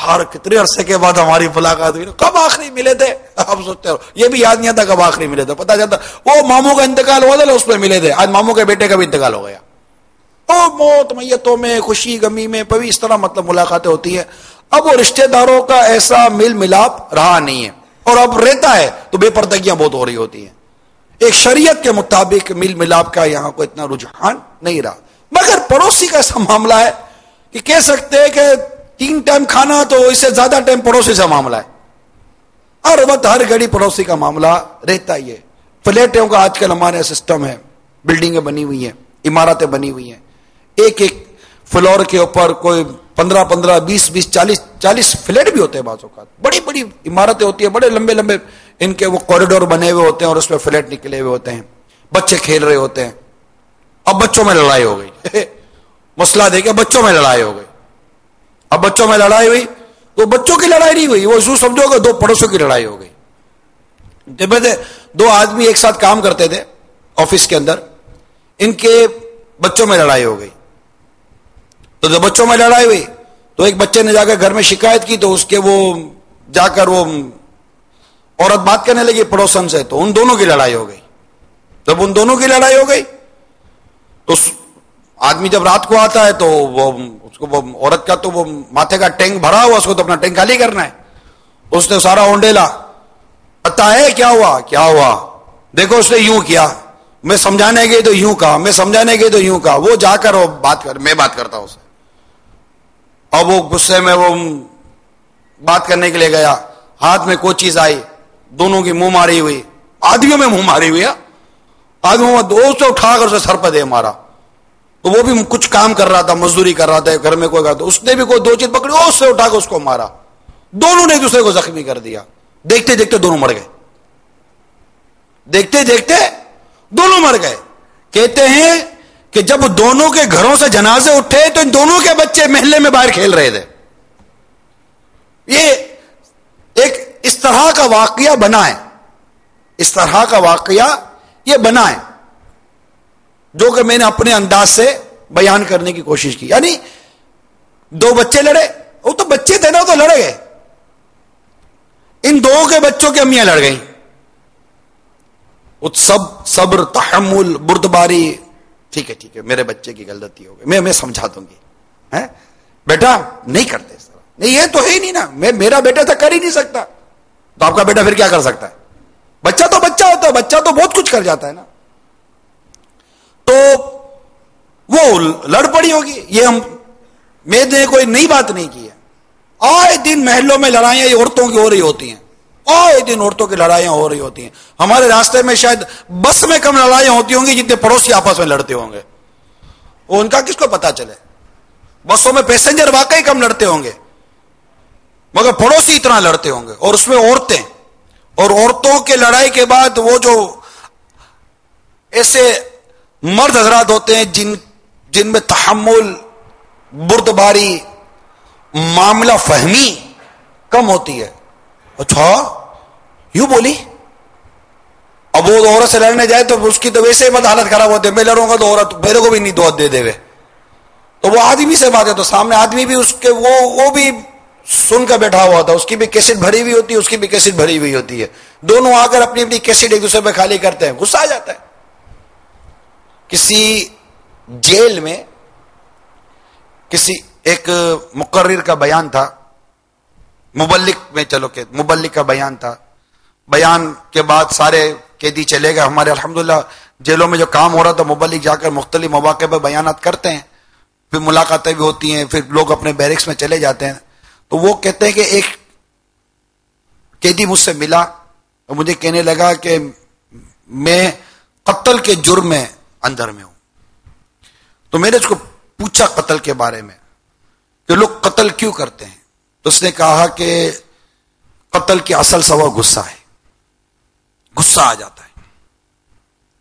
D: ہر کتنے عرصے کے بعد ہماری ملاقات ہوئی. کب آخری ملے تھے؟ آپ سوچتے ہو یہ بھی یاد نہیں آتا کب آخری ملے تھے. پتا چلتا وہ ماموں کا انتقال ہوا تھا اس پہ ملے تھے. آج ماموں کے بیٹے کا بھی انتقال ہو گیا. تو موت میتوں میں خوشی غمی میں بھی اس طرح مطلب ملاقاتیں ہوتی ہیں. اب وہ رشتہ داروں کا ایسا مل ملاپ رہا نہیں ہے, اور اب رہتا ہے تو بے پردگیاں بہت ہو رہی ہوتی ہیں. ایک شریعت کے مطابق مل ملاپ کا یہاں کو اتنا رجحان نہیں رہا. مگر پڑوسی کا ایسا معاملہ ہے کہ کہہ سکتے ہیں کہ 3 ٹائم کھانا تو اس سے زیادہ ٹائم پڑوسی سے معاملہ ہے. ہر وقت ہر گھڑی پڑوسی کا معاملہ رہتا ہی ہے. فلیٹوں کا آج کل ہمارے سسٹم ہے, بلڈنگیں بنی ہوئی ہیں, عمارتیں بنی ہوئی ہیں. ایک ایک فلور کے اوپر کوئی 15 20 40 فلیٹ بھی ہوتے ہیں. بعض اوقات بڑی بڑی عمارتیں ہوتی ہیں, بڑے لمبے لمبے ان کے وہ کوریڈور بنے ہوئے ہوتے ہیں اور اس میں فلیٹ نکلے ہوئے ہوتے ہیں. بچے کھیل رہے ہوتے ہیں. اب بچوں میں لڑائی ہو گئی. مسئلہ دیکھے بچوں میں لڑائی ہو گئی. اب بچوں میں لڑائی ہوئی تو بچوں کی لڑائی نہیں ہوئی, وہ یوں سمجھو کہ 2 پڑوسوں کی لڑائی ہو گئی. 2 آدمی ایک ساتھ کام کرتے تھے آفس کے اندر, ان کے بچوں میں لڑائی ہو گئی. تو جب بچوں میں لڑائی ہوئی تو ایک بچے نے جا کر گھر میں شکایت کی, تو اس کے وہ جا کر وہ عورت بات کرنے لگی پڑوسن سے, تو ان دونوں کی لڑائی ہو گئی. جب ان دونوں کی لڑائی ہو گئی تو آدمی جب رات کو آتا ہے تو وہ اس کو وہ عورت کا تو وہ ماتھے کا ٹینک بھرا ہوا, اس کو تو اپنا ٹینک خالی کرنا ہے. اس نے سارا اونڈیلا, پتا ہے کیا ہوا دیکھو اس نے یوں کیا, میں سمجھانے گئی تو یوں کہا, میں سمجھانے گئی تو یوں کہا. وہ جا کر وہ میں بات کرتا ہوں اسے. اب وہ غصے میں وہ بات کرنے کے لیے گیا, ہاتھ میں کوئی چیز آئی, دونوں کی منہ ماری ہوئی, آدمیوں میں منہ ماری ہوئی ہے. آدمیوں میں دوست سے اٹھا کر اسے سر پہ دے مارا. تو وہ بھی کچھ کام کر رہا تھا, مزدوری کر رہا تھا گھر میں کوئی, تو اس نے بھی کوئی 2 چیز پکڑی, اس سے اٹھا کر اس کو مارا. دونوں نے ایک دوسرے کو زخمی کر دیا. دیکھتے دیکھتے دونوں مر گئے. دیکھتے دیکھتے دونوں مر گئے. کہتے ہیں کہ جب دونوں کے گھروں سے جنازے اٹھے تو ان دونوں کے بچے محلے میں باہر کھیل رہے تھے. یہ ایک اس طرح کا واقعہ بنا ہے, اس طرح کا واقعہ یہ بنا ہے جو کہ میں نے اپنے انداز سے بیان کرنے کی کوشش کی. یعنی 2 بچے لڑے, وہ تو بچے تھے نا, وہ تو لڑ گئے. ان 2 کے بچوں کی امیاں لڑ گئیں. صبر, تحمل, بردباری. ٹھیک ہے میرے بچے کی غلطی ہو گئی, میں سمجھا دوں گی. بیٹا نہیں کرتے اس طرح, نہیں یہ تو ہے ہی نہیں نا, میرا بیٹا تو کر ہی نہیں سکتا, تو آپ کا بیٹا پھر کیا کر سکتا ہے؟ بچہ تو بچہ ہوتا ہے, بچہ تو بہت کچھ کر جاتا ہے نا. تو وہ لڑ پڑی ہوگی. یہ میں نے کوئی نئی بات نہیں کی ہے. آئے دن محلوں میں لڑائیاں یہ عورتوں کی ہو رہی ہوتی ہیں, آئے دن عورتوں کی لڑائیاں ہو رہی ہوتی ہیں. ہمارے راستے میں شاید بس میں کم لڑائیاں ہوتی ہوں گی جتنے پڑوسی آپس میں لڑتے ہوں گے. وہ ان کا کس کو پتا چلے. بسوں میں پیسنجر واقعی کم لڑتے ہوں گے مگر پڑوسی اتنا لڑتے ہوں گے, اور اس میں عورتیں, اور عورتوں کے لڑائی کے بعد وہ جو ایسے مرد حضرات ہوتے ہیں جن میں تحمل, بردباری, معاملہ فہمی کم ہوتی ہے. اچھا یوں بولی, اب وہ عورت سے لڑنے جائے تو اس کی تو ویسے ہی مت حالت خراب ہوتی ہے. میں لڑوں گا تو عورت میرے کو بھی نہیں دعوت دے دے. تو وہ آدمی سے بات ہے تو سامنے آدمی بھی اس کے وہ بھی سن کر بیٹھا ہوا ہوتا ہے, اس کی بھی کیسٹ بھری ہوئی ہوتی ہے, اس کی بھی کیسٹ بھری ہوئی ہوتی ہے. دونوں آ کر اپنی اپنی کیسٹ ایک دوسرے پہ خالی کرتے ہیں. غصہ آ جاتا ہے. کسی جیل میں کسی ایک مقرر کا بیان تھا, مبلغ میں چلو کہ مبلغ کا بیان تھا. بیان کے بعد سارے قیدی چلے گئے. ہمارے الحمدللہ جیلوں میں جو کام ہو رہا تھا, مبلغ جا کر مختلف مواقع پہ بیانات کرتے ہیں, پھر ملاقاتیں بھی ہوتی ہیں, پھر لوگ اپنے بیرکس میں چلے جاتے ہیں. تو وہ کہتے ہیں کہ ایک قیدی مجھ سے ملا اور مجھے کہنے لگا کہ میں قتل کے جرم میں اندر میں ہوں. تو میں نے اس کو پوچھا قتل کے بارے میں کہ لوگ قتل کیوں کرتے ہیں, تو اس نے کہا کہ قتل کی اصل سبب غصہ ہے. غصہ آ جاتا ہے,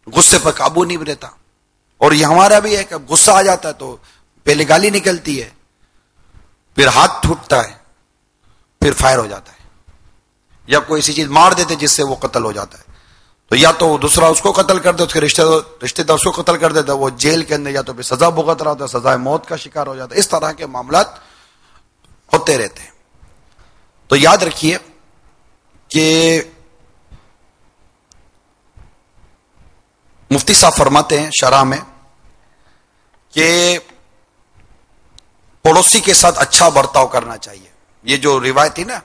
D: غصے پر قابو نہیں رہتا. اور یہ ہمارا بھی ہے کہ غصہ آ جاتا ہے تو پہلے گالی نکلتی ہے, پھر ہاتھ ٹوٹتا ہے, پھر فائر ہو جاتا ہے, یا کوئی ایسی چیز مار دیتے جس سے وہ قتل ہو جاتا ہے. تو یا تو دوسرا اس کو قتل کر دے، اس کے رشتے دار اس کو قتل کر دیتا، وہ جیل کے اندر یا تو پھر سزا بھگت رہا ہوتا ہے، سزائے موت کا شکار ہو جاتا ہے. اس طرح کے معاملات ہوتے رہتے ہیں. تو یاد رکھیے کہ مفتی صاحب فرماتے ہیں شرح میں کہ پڑوسی کے ساتھ اچھا برتاؤ کرنا چاہیے. یہ جو روایت تھی نا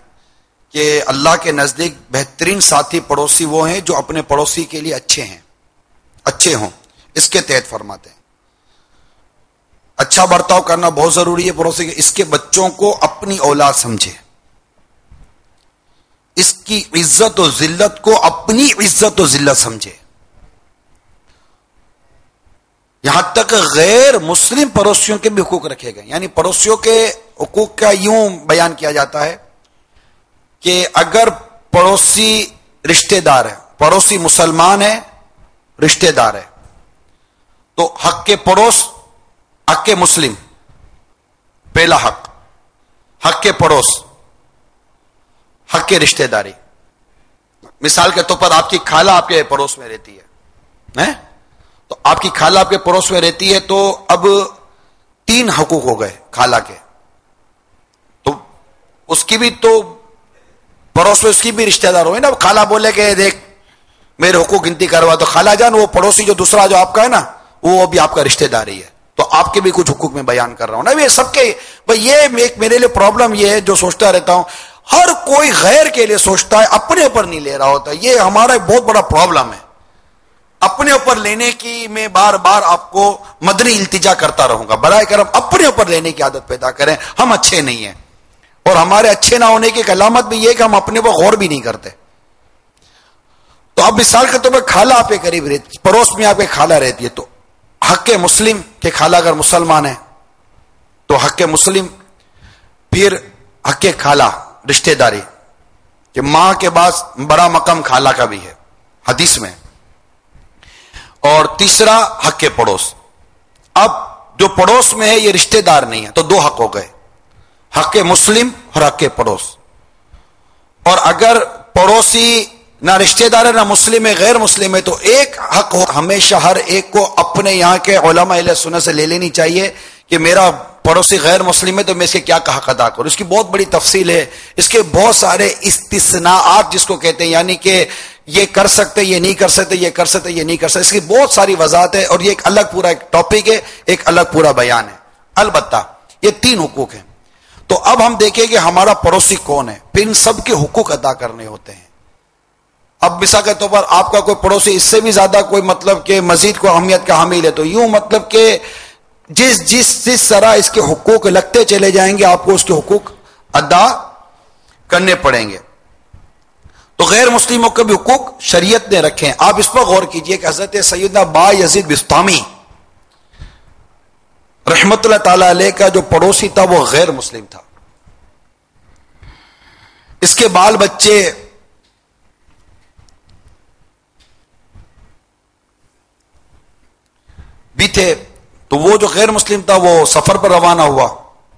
D: کہ اللہ کے نزدیک بہترین ساتھی پڑوسی وہ ہیں جو اپنے پڑوسی کے لیے اچھے ہوں، اس کے تحت فرماتے ہیں اچھا برتاؤ کرنا بہت ضروری ہے پڑوسی کے. اس کے بچوں کو اپنی اولاد سمجھے، اس کی عزت و ذلت کو اپنی عزت و ذلت سمجھے. یہاں تک غیر مسلم پڑوسیوں کے بھی حقوق رکھے گئے. یعنی پڑوسیوں کے حقوق کا یوں بیان کیا جاتا ہے کہ اگر پڑوسی رشتہ دار ہے، پڑوسی مسلمان ہے، رشتہ دار ہے، تو حق کے پڑوس، حق کے مسلم پہلا حق کے پڑوس، حق کے رشتہ داری. مثال کے طور پر آپ کی خالہ آپ کے پڑوس میں رہتی ہے، تو آپ کی خالہ آپ کے پڑوس میں رہتی ہے، تو اب 3 حقوق ہو گئے خالہ کے. تو اس کی بھی تو پڑوس میں اس کی بھی رشتہ دار ہوئے نا. خالہ بولے کہ دیکھ میرے حقوق گنتی کروا، تو خالہ جان وہ پڑوسی جو دوسرا جو آپ کا ہے نا وہ بھی آپ کا رشتہ دار ہی ہے، تو آپ کے بھی کچھ حقوق میں بیان کر رہا ہوں نا. یہ سب کے یہ ایک میرے لیے پرابلم یہ ہے جو سوچتا رہتا ہوں، ہر کوئی غیر کے لیے سوچتا ہے، اپنے اوپر نہیں لے رہا ہوتا. یہ ہمارا ایک بہت بڑا پرابلم ہے. اپنے اوپر لینے کی میں بار بار آپ کو مدنی التجا کرتا رہوں گا، برائے کرم اپنے اوپر لینے کی عادت پیدا کریں. ہم اچھے نہیں ہیں، اور ہمارے اچھے نہ ہونے کی ایک علامت بھی یہ کہ ہم اپنے اوپر غور بھی نہیں کرتے. تو اب مثال کے طور پر خالہ آپ کے قریب رہتی، پڑوس میں آپ کے خالہ رہتی ہے، تو حق مسلم کہ خالہ اگر مسلمان ہے تو حق مسلم، پھر حق خالہ رشتہ داری کہ ماں کے بعد بڑا مقام خالہ کا بھی ہے حدیث میں، اور تیسرا حق پڑوس. اب جو پڑوس میں ہے یہ رشتہ دار نہیں ہے، تو 2 حق ہو گئے، حق مسلم اور حق پڑوس. اور اگر پڑوسی نہ رشتہ دار ہے نہ مسلم ہے، غیر مسلم ہے، تو ایک حق ہو ہمیشہ ہر ایک کو اپنے یہاں کے علماء اہل سنت سے لے لینی چاہیے کہ میرا پڑوسی غیر مسلم ہے تو میں اس کے کیا حق ادا کروں. اس کی بہت بڑی تفصیل ہے، اس کے بہت سارے استثناءات جس کو کہتے ہیں، یعنی کہ یہ کر سکتے، یہ نہیں کر سکتے، یہ کر سکتے، یہ نہیں کر سکتے. اس کی بہت ساری وضاحت ہے، اور یہ ایک الگ پورا ایک ٹاپک ہے، ایک الگ پورا بیان ہے. البتہ یہ 3 حقوق ہیں. تو اب ہم دیکھیں کہ ہمارا پڑوسی کون ہے، پھر ان سب کے حقوق ادا کرنے ہوتے ہیں. اب مثال کے طور پر آپ کا کوئی پڑوسی اس سے بھی زیادہ کوئی مطلب کہ مزید کوئی اہمیت کا حامل ہے، تو یوں مطلب کہ جس طرح اس کے حقوق لگتے چلے جائیں گے آپ کو اس کے حقوق ادا کرنے پڑیں گے. تو غیر مسلموں کے بھی حقوق شریعت نے رکھے ہیں. آپ اس پر غور کیجئے کہ حضرت سیدنا با یزید بسطامی رحمت اللہ تعالی علیہ کا جو پڑوسی تھا وہ غیر مسلم تھا. اس کے بال بچے بھی تھے، تو وہ جو غیر مسلم تھا وہ سفر پر روانہ ہوا،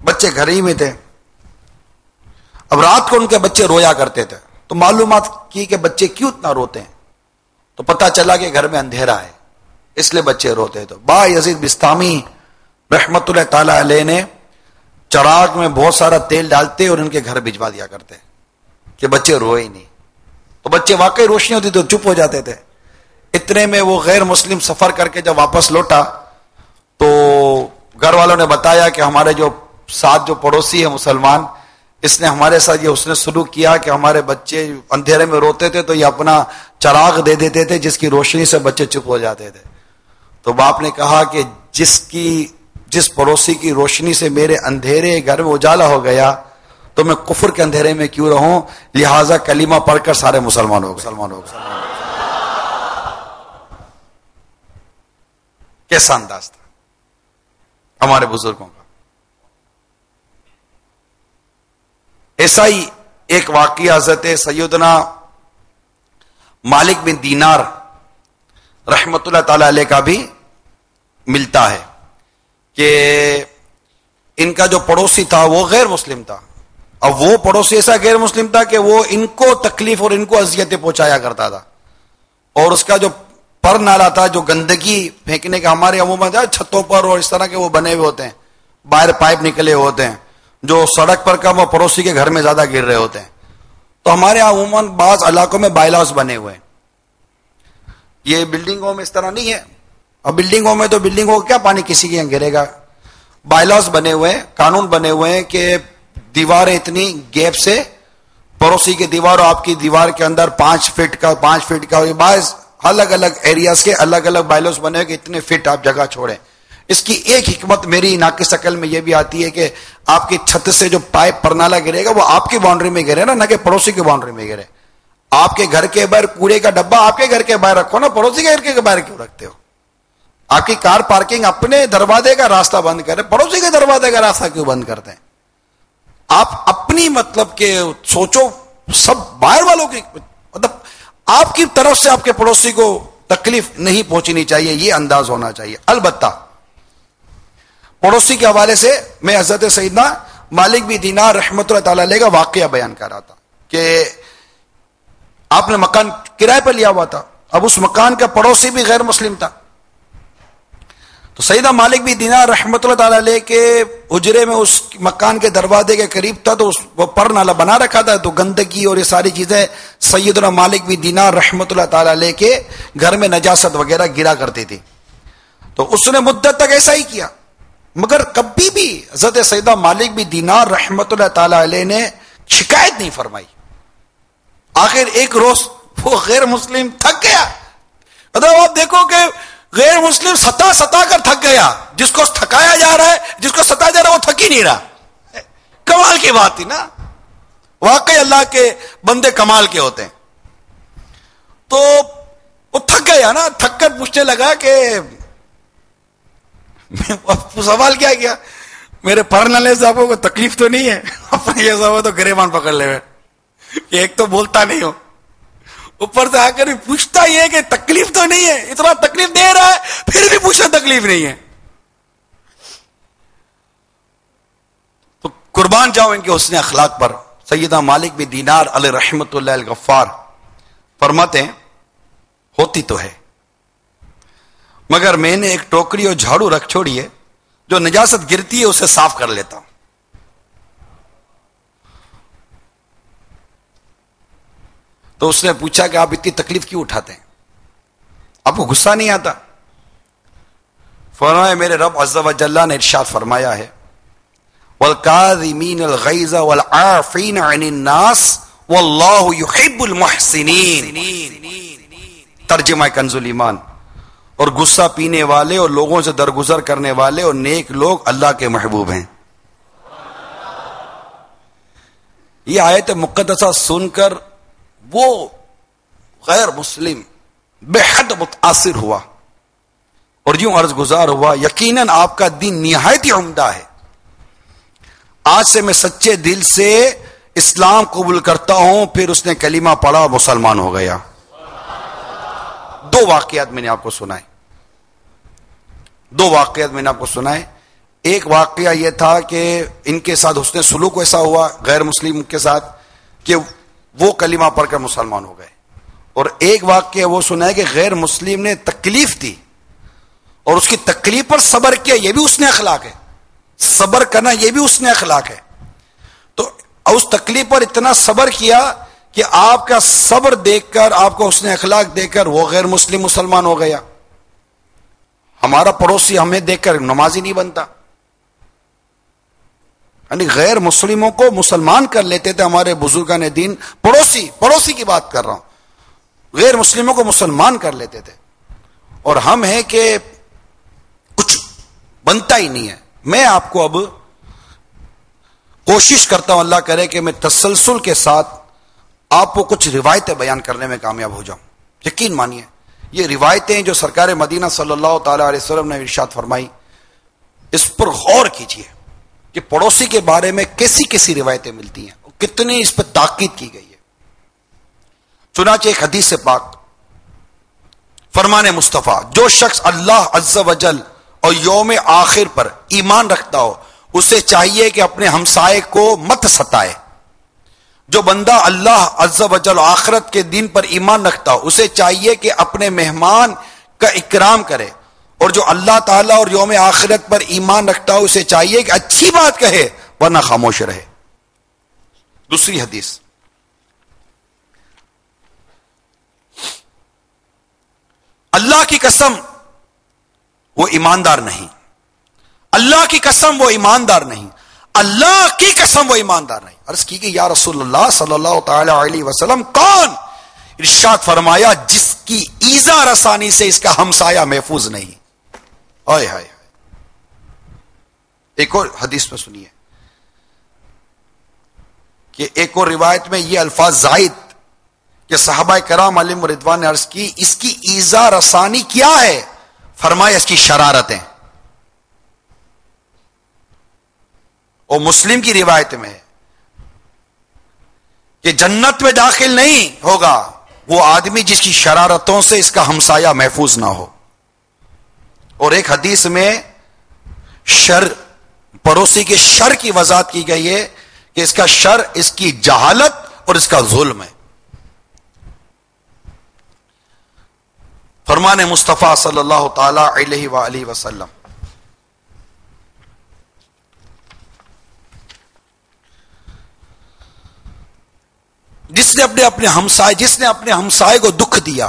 D: بچے گھر ہی میں تھے. اب رات کو ان کے بچے رویا کرتے تھے، تو معلومات کی کہ بچے کیوں اتنا روتے ہیں، تو پتہ چلا کہ گھر میں اندھیرا ہے اس لیے بچے روتے. تو با یزید بسطامی رحمت اللہ تعالی علیہ نے چراغ میں بہت سارا تیل ڈالتے اور ان کے گھر بھجوا دیا کرتے کہ بچے روئے ہی نہیں. تو بچے واقعی روشنی ہوتی تو چپ ہو جاتے تھے. اتنے میں وہ غیر مسلم سفر کر کے جب واپس لوٹا تو گھر والوں نے بتایا کہ ہمارے جو ساتھ جو پڑوسی ہے مسلمان، اس نے ہمارے ساتھ یہ اس نے سلوک کیا کہ ہمارے بچے اندھیرے میں روتے تھے تو یہ اپنا چراغ دے دیتے تھے جس کی روشنی سے بچے چپ ہو جاتے تھے. تو باپ نے کہا کہ جس پڑوسی کی روشنی سے میرے اندھیرے گھر میں اجالا ہو گیا تو میں کفر کے اندھیرے میں کیوں رہوں، لہذا کلمہ پڑھ کر سارے مسلمان ہو گئے. کیسا انداز تھا ہمارے بزرگوں کا. ایسا ہی ایک واقعہ حضرت سیدنا مالک بن دینار رحمت اللہ تعالی علیہ کا بھی ملتا ہے کہ ان کا جو پڑوسی تھا وہ غیر مسلم تھا. اب وہ پڑوسی ایسا غیر مسلم تھا کہ وہ ان کو تکلیف اور ان کو اذیتیں پہنچایا کرتا تھا. اور اس کا جو پر نالا تھا جو گندگی پھینکنے کا، ہمارے عموماً چھتوں پر اور اس طرح کے وہ بنے ہوئے ہوتے ہیں، باہر پائپ نکلے ہوتے ہیں جو سڑک پر کم اور پڑوسی کے گھر میں زیادہ گر رہے ہوتے ہیں. تو ہمارے عموماً بعض علاقوں میں بائیلاز بنے ہوئے ہیں. یہ بلڈنگوں میں اس طرح نہیں ہے. اب بلڈنگوں میں تو بلڈنگوں کو کیا پانی کسی کے یہاں گرے گا. بائیلاز بنے ہوئے ہیں، قانون بنے ہوئے ہیں کہ دیواریں اتنی گیپ سے، پڑوسی کی دیوار اور آپ کی دیوار کے اندر 5 فٹ کا 5 فٹ کا، بعض الگ الگ ایریاز کے الگ الگ بائیلاز بنے ہوئے کہ اتنے فٹ آپ جگہ چھوڑیں. اس کی ایک حکمت میری ناقص عقل میں یہ بھی آتی ہے کہ آپ کی چھت سے جو پائپ پرنالا گرے گا وہ آپ کی باؤنڈری میں گرے نا، نہ کہ پڑوسی کی باؤنڈری میں گرے. آپ کے گھر کے باہر کوڑے کا ڈبہ آپ کے گھر کے باہر رکھو نا، پڑوسی کے گھر کے باہر کیوں رکھتے ہو؟ آپ کی کار پارکنگ اپنے دروازے کا راستہ بند کرے، پڑوسی کے دروازے کا راستہ کیوں بند کرتے ہیں؟ آپ اپنی مطلب کہ سوچو، سب باہر والوں کی مطلب آپ کی طرف سے آپ کے پڑوسی کو تکلیف نہیں پہنچنی چاہیے، یہ انداز ہونا چاہیے. البتہ پڑوسی کے حوالے سے میں حضرت سیدنا مالک بن دینار رحمۃ اللہ تعالی علیہ کا واقعہ بیان کر رہا تھا کہ آپ نے مکان کرائے پر لیا ہوا تھا. اب اس مکان کا پڑوسی بھی غیر مسلم تھا. تو سیدنا مالک بن دینار رحمۃ اللہ تعالی علیہ کے حجرے میں اس مکان کے دروازے کے قریب تھا، تو وہ پر نالا بنا رکھا تھا، تو گندگی اور یہ ساری چیزیں سیدنا مالک بن دینار رحمۃ اللہ تعالی علیہ کے گھر میں نجاست وغیرہ گرا کرتی تھی. تو اس نے مدت تک ایسا ہی کیا، مگر کبھی بھی حضرت سیدنا مالک بن دینار رحمۃ اللہ تعالی علیہ نے شکایت نہیں فرمائی. آخر ایک روز وہ غیر مسلم تھک گیا. مطلب آپ دیکھو کہ غیر مسلم ستا کر تھک گیا. جس کو تھکایا جا رہا ہے، جس کو ستایا جا رہا ہے، وہ تھک ہی نہیں رہا. کمال کی بات تھی نا، واقعی اللہ کے بندے کمال کے ہوتے ہیں. تو وہ تھک گیا نا، تھک کر پوچھنے لگا کہ سوال کیا میرے پڑھنے سے آپ کو تکلیف تو نہیں ہے؟ اپنے یہ سب تو گریبان پکڑ لے، ایک تو بولتا نہیں ہو، اوپر سے آ کر بھی پوچھتا ہی ہے کہ تکلیف تو نہیں ہے. اتنا تکلیف دے رہا ہے پھر بھی پوچھنا تکلیف نہیں ہے. تو قربان جاؤ ان کے حسن اخلاق پر. سیدنا مالک بن دینار علیہ رحمت اللہ الغفار فرماتے ہیں ہوتی تو ہے، مگر میں نے ایک ٹوکری اور جھاڑو رکھ چھوڑی ہے، جو نجاست گرتی ہے اسے صاف کر لیتا ہوں. تو اس نے پوچھا کہ آپ اتنی تکلیف کیوں اٹھاتے ہیں؟ آپ کو غصہ نہیں آتا؟ فرمایا میرے رب عز و جل نے ارشاد فرمایا ہے وَالْكَاظِمِينَ الْغَيْظَ وَالْعَافِينَ عَنِ النَّاسِ وَاللَّهُ يُحِبُّ الْمُحْسِنِينَ. ترجمہ کنز الایمان. اور غصہ پینے والے اور لوگوں سے درگزر کرنے والے اور نیک لوگ اللہ کے محبوب ہیں. یہ آیت مقدسہ سن کر وہ غیر مسلم بے حد متاثر ہوا اور یوں عرض گزار ہوا یقیناً آپ کا دین نہایت ہی عمدہ ہے. آج سے میں سچے دل سے اسلام قبول کرتا ہوں. پھر اس نے کلمہ پڑھا، مسلمان ہو گیا. 2 واقعات میں نے آپ کو سنائے. 2 واقعات میں نے آپ کو سنائے. ایک واقعہ یہ تھا کہ ان کے ساتھ حسن سلوک ایسا ہوا غیر مسلم کے ساتھ کہ وہ کلمہ پڑھ کر مسلمان ہو گئے. اور ایک واقعہ وہ سنا ہے کہ غیر مسلم نے تکلیف دی اور اس کی تکلیف پر صبر کیا. یہ بھی اس نے اخلاق ہے، صبر کرنا یہ بھی اس نے اخلاق ہے. تو اس تکلیف پر اتنا صبر کیا کہ آپ کا صبر دیکھ کر، آپ کو اس نے اخلاق دیکھ کر وہ غیر مسلم مسلمان ہو گیا. ہمارا پڑوسی ہمیں دیکھ کر نمازی نہیں بنتا، یعنی غیر مسلموں کو مسلمان کر لیتے تھے ہمارے بزرگان دین. پڑوسی کی بات کر رہا ہوں، غیر مسلموں کو مسلمان کر لیتے تھے. اور ہم ہیں کہ کچھ بنتا ہی نہیں ہے. میں آپ کو اب کوشش کرتا ہوں، اللہ کرے کہ میں تسلسل کے ساتھ آپ کو کچھ روایتیں بیان کرنے میں کامیاب ہو جاؤں. یقین مانیے یہ روایتیں جو سرکار مدینہ صلی اللہ تعالی علیہ وسلم نے ارشاد فرمائی، اس پر غور کیجئے کہ پڑوسی کے بارے میں کیسی کیسی روایتیں ملتی ہیں، کتنی اس پر تاکید کی گئی ہے. چنانچہ ایک حدیث پاک فرمان مصطفیٰ، جو شخص اللہ عز و جل اور یوم آخر پر ایمان رکھتا ہو اسے چاہیے کہ اپنے ہمسائے کو مت ستائے. جو بندہ اللہ عز و جل آخرت کے دن پر ایمان رکھتا ہو اسے چاہیے کہ اپنے مہمان کا اکرام کرے، اور جو اللہ تعالیٰ اور یوم آخرت پر ایمان رکھتا ہو اسے چاہیے کہ اچھی بات کہے ورنہ خاموش رہے۔ دوسری حدیث، اللہ کی قسم وہ ایماندار نہیں، اللہ کی قسم وہ ایماندار نہیں، اللہ کی قسم وہ ایماندار نہیں۔ عرض کی کہ یا رسول اللہ صلی اللہ تعالی علیہ وسلم کون؟ ارشاد فرمایا جس کی ایذا رسانی سے اس کا ہمسایہ محفوظ نہیں۔ آئے ہائے۔ ایک اور حدیث میں سنیے کہ ایک اور روایت میں یہ الفاظ زائد کہ صحابہ کرام علیہم رضوان نے عرض کی اس کی ایذا رسانی کیا ہے؟ فرمایا اس کی شرارتیں۔ اور مسلم کی روایت میں کہ جنت میں داخل نہیں ہوگا وہ آدمی جس کی شرارتوں سے اس کا ہمسایہ محفوظ نہ ہو۔ اور ایک حدیث میں شر، پڑوسی کے شر کی وضاحت کی گئی ہے کہ اس کا شر اس کی جہالت اور اس کا ظلم ہے۔ فرمان مصطفیٰ صلی اللہ تعالی علیہ وآلہ وسلم، جس نے اپنے ہمسائے کو دکھ دیا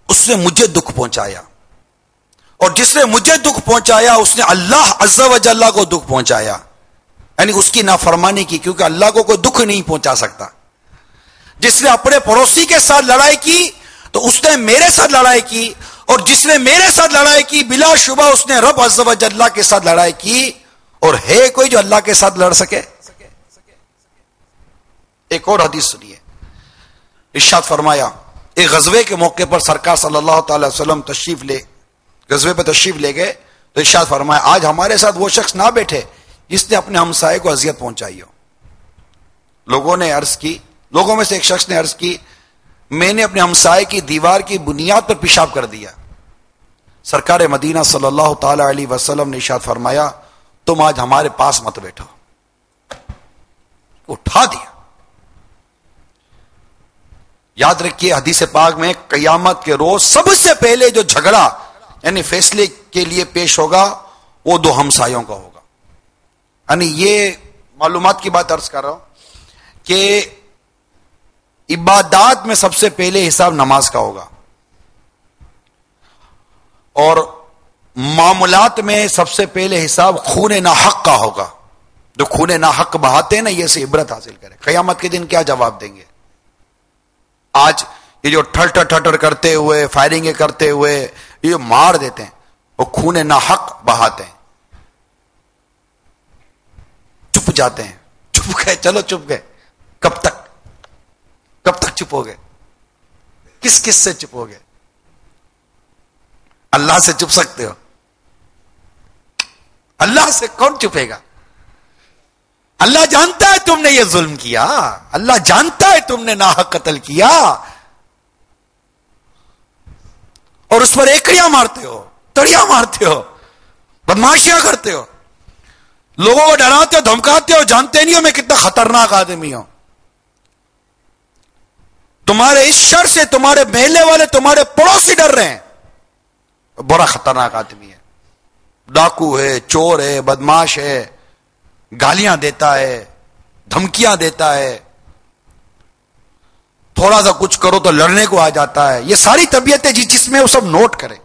D: اس نے مجھے دکھ پہنچایا، اور جس نے مجھے دکھ پہنچایا اس نے اللہ عز و جل کو دکھ پہنچایا، یعنی اس کی نافرمانی کی، کیونکہ اللہ کو کوئی دکھ نہیں پہنچا سکتا۔ جس نے اپنے پڑوسی کے ساتھ لڑائی کی تو اس نے میرے ساتھ لڑائی کی، اور جس نے میرے ساتھ لڑائی کی بلا شبہ اس نے رب عز و جل کے ساتھ لڑائی کی، اور ہے کوئی جو اللہ کے ساتھ لڑ سکے؟ ایک اور حدیث سنیے، ارشاد فرمایا ایک غزوے کے موقع پر سرکار صلی اللہ تعالی وسلم غزوے پہ تشریف لے گئے تو ارشاد فرمایا آج ہمارے ساتھ وہ شخص نہ بیٹھے جس نے اپنے ہمسائے کو اذیت پہنچائی ہو۔ لوگوں میں سے ایک شخص نے عرض کی میں نے اپنے ہمسائے کی دیوار کی بنیاد پر پیشاب کر دیا۔ سرکار مدینہ صلی اللہ تعالی علیہ وسلم نے ارشاد فرمایا تم آج ہمارے پاس مت بیٹھو، اٹھا دیا۔ یاد رکھیے حدیث پاک میں قیامت کے روز سب سے پہلے جو جھگڑا یعنی فیصلے کے لیے پیش ہوگا وہ دو ہمسایوں کا ہوگا۔ یعنی یہ معلومات کی بات عرض کر رہا ہوں کہ عبادات میں سب سے پہلے حساب نماز کا ہوگا، اور معاملات میں سب سے پہلے حساب خون ناحق کا ہوگا۔ جو خون ناحق بہاتے ہیں نا یہ سے عبرت حاصل کرے، قیامت کے دن کیا جواب دیں گے؟ آج یہ جو ٹھٹر کرتے ہوئے فائرنگیں کرتے ہوئے یہ مار دیتے ہیں وہ خون ناحق بہاتے ہیں، چپ جاتے ہیں، چپ گئے، چلو چپ گئے، کب تک چپ ہو گئے؟ کس سے چپ ہو گئے؟ اللہ سے چپ سکتے ہو؟ اللہ سے کون چپے گا؟ اللہ جانتا ہے تم نے یہ ظلم کیا، اللہ جانتا ہے تم نے ناحق قتل کیا، اور اس پر ایکڑیاں مارتے ہو، تڑیاں مارتے ہو، بدماشیاں کرتے ہو، لوگوں کو ڈراتے ہو، دھمکاتے ہو، جانتے نہیں ہو میں کتنا خطرناک آدمی ہوں۔ تمہارے اس شر سے تمہارے محلے والے تمہارے پڑوسی ڈر رہے ہیں، بڑا خطرناک آدمی ہے، ڈاکو ہے، چور ہے، بدماش ہے، گالیاں دیتا ہے، دھمکیاں دیتا ہے، تھوڑا سا کچھ کرو تو لڑنے کو آ جاتا ہے۔ یہ ساری طبیعتیں جس میں وہ سب نوٹ کریں۔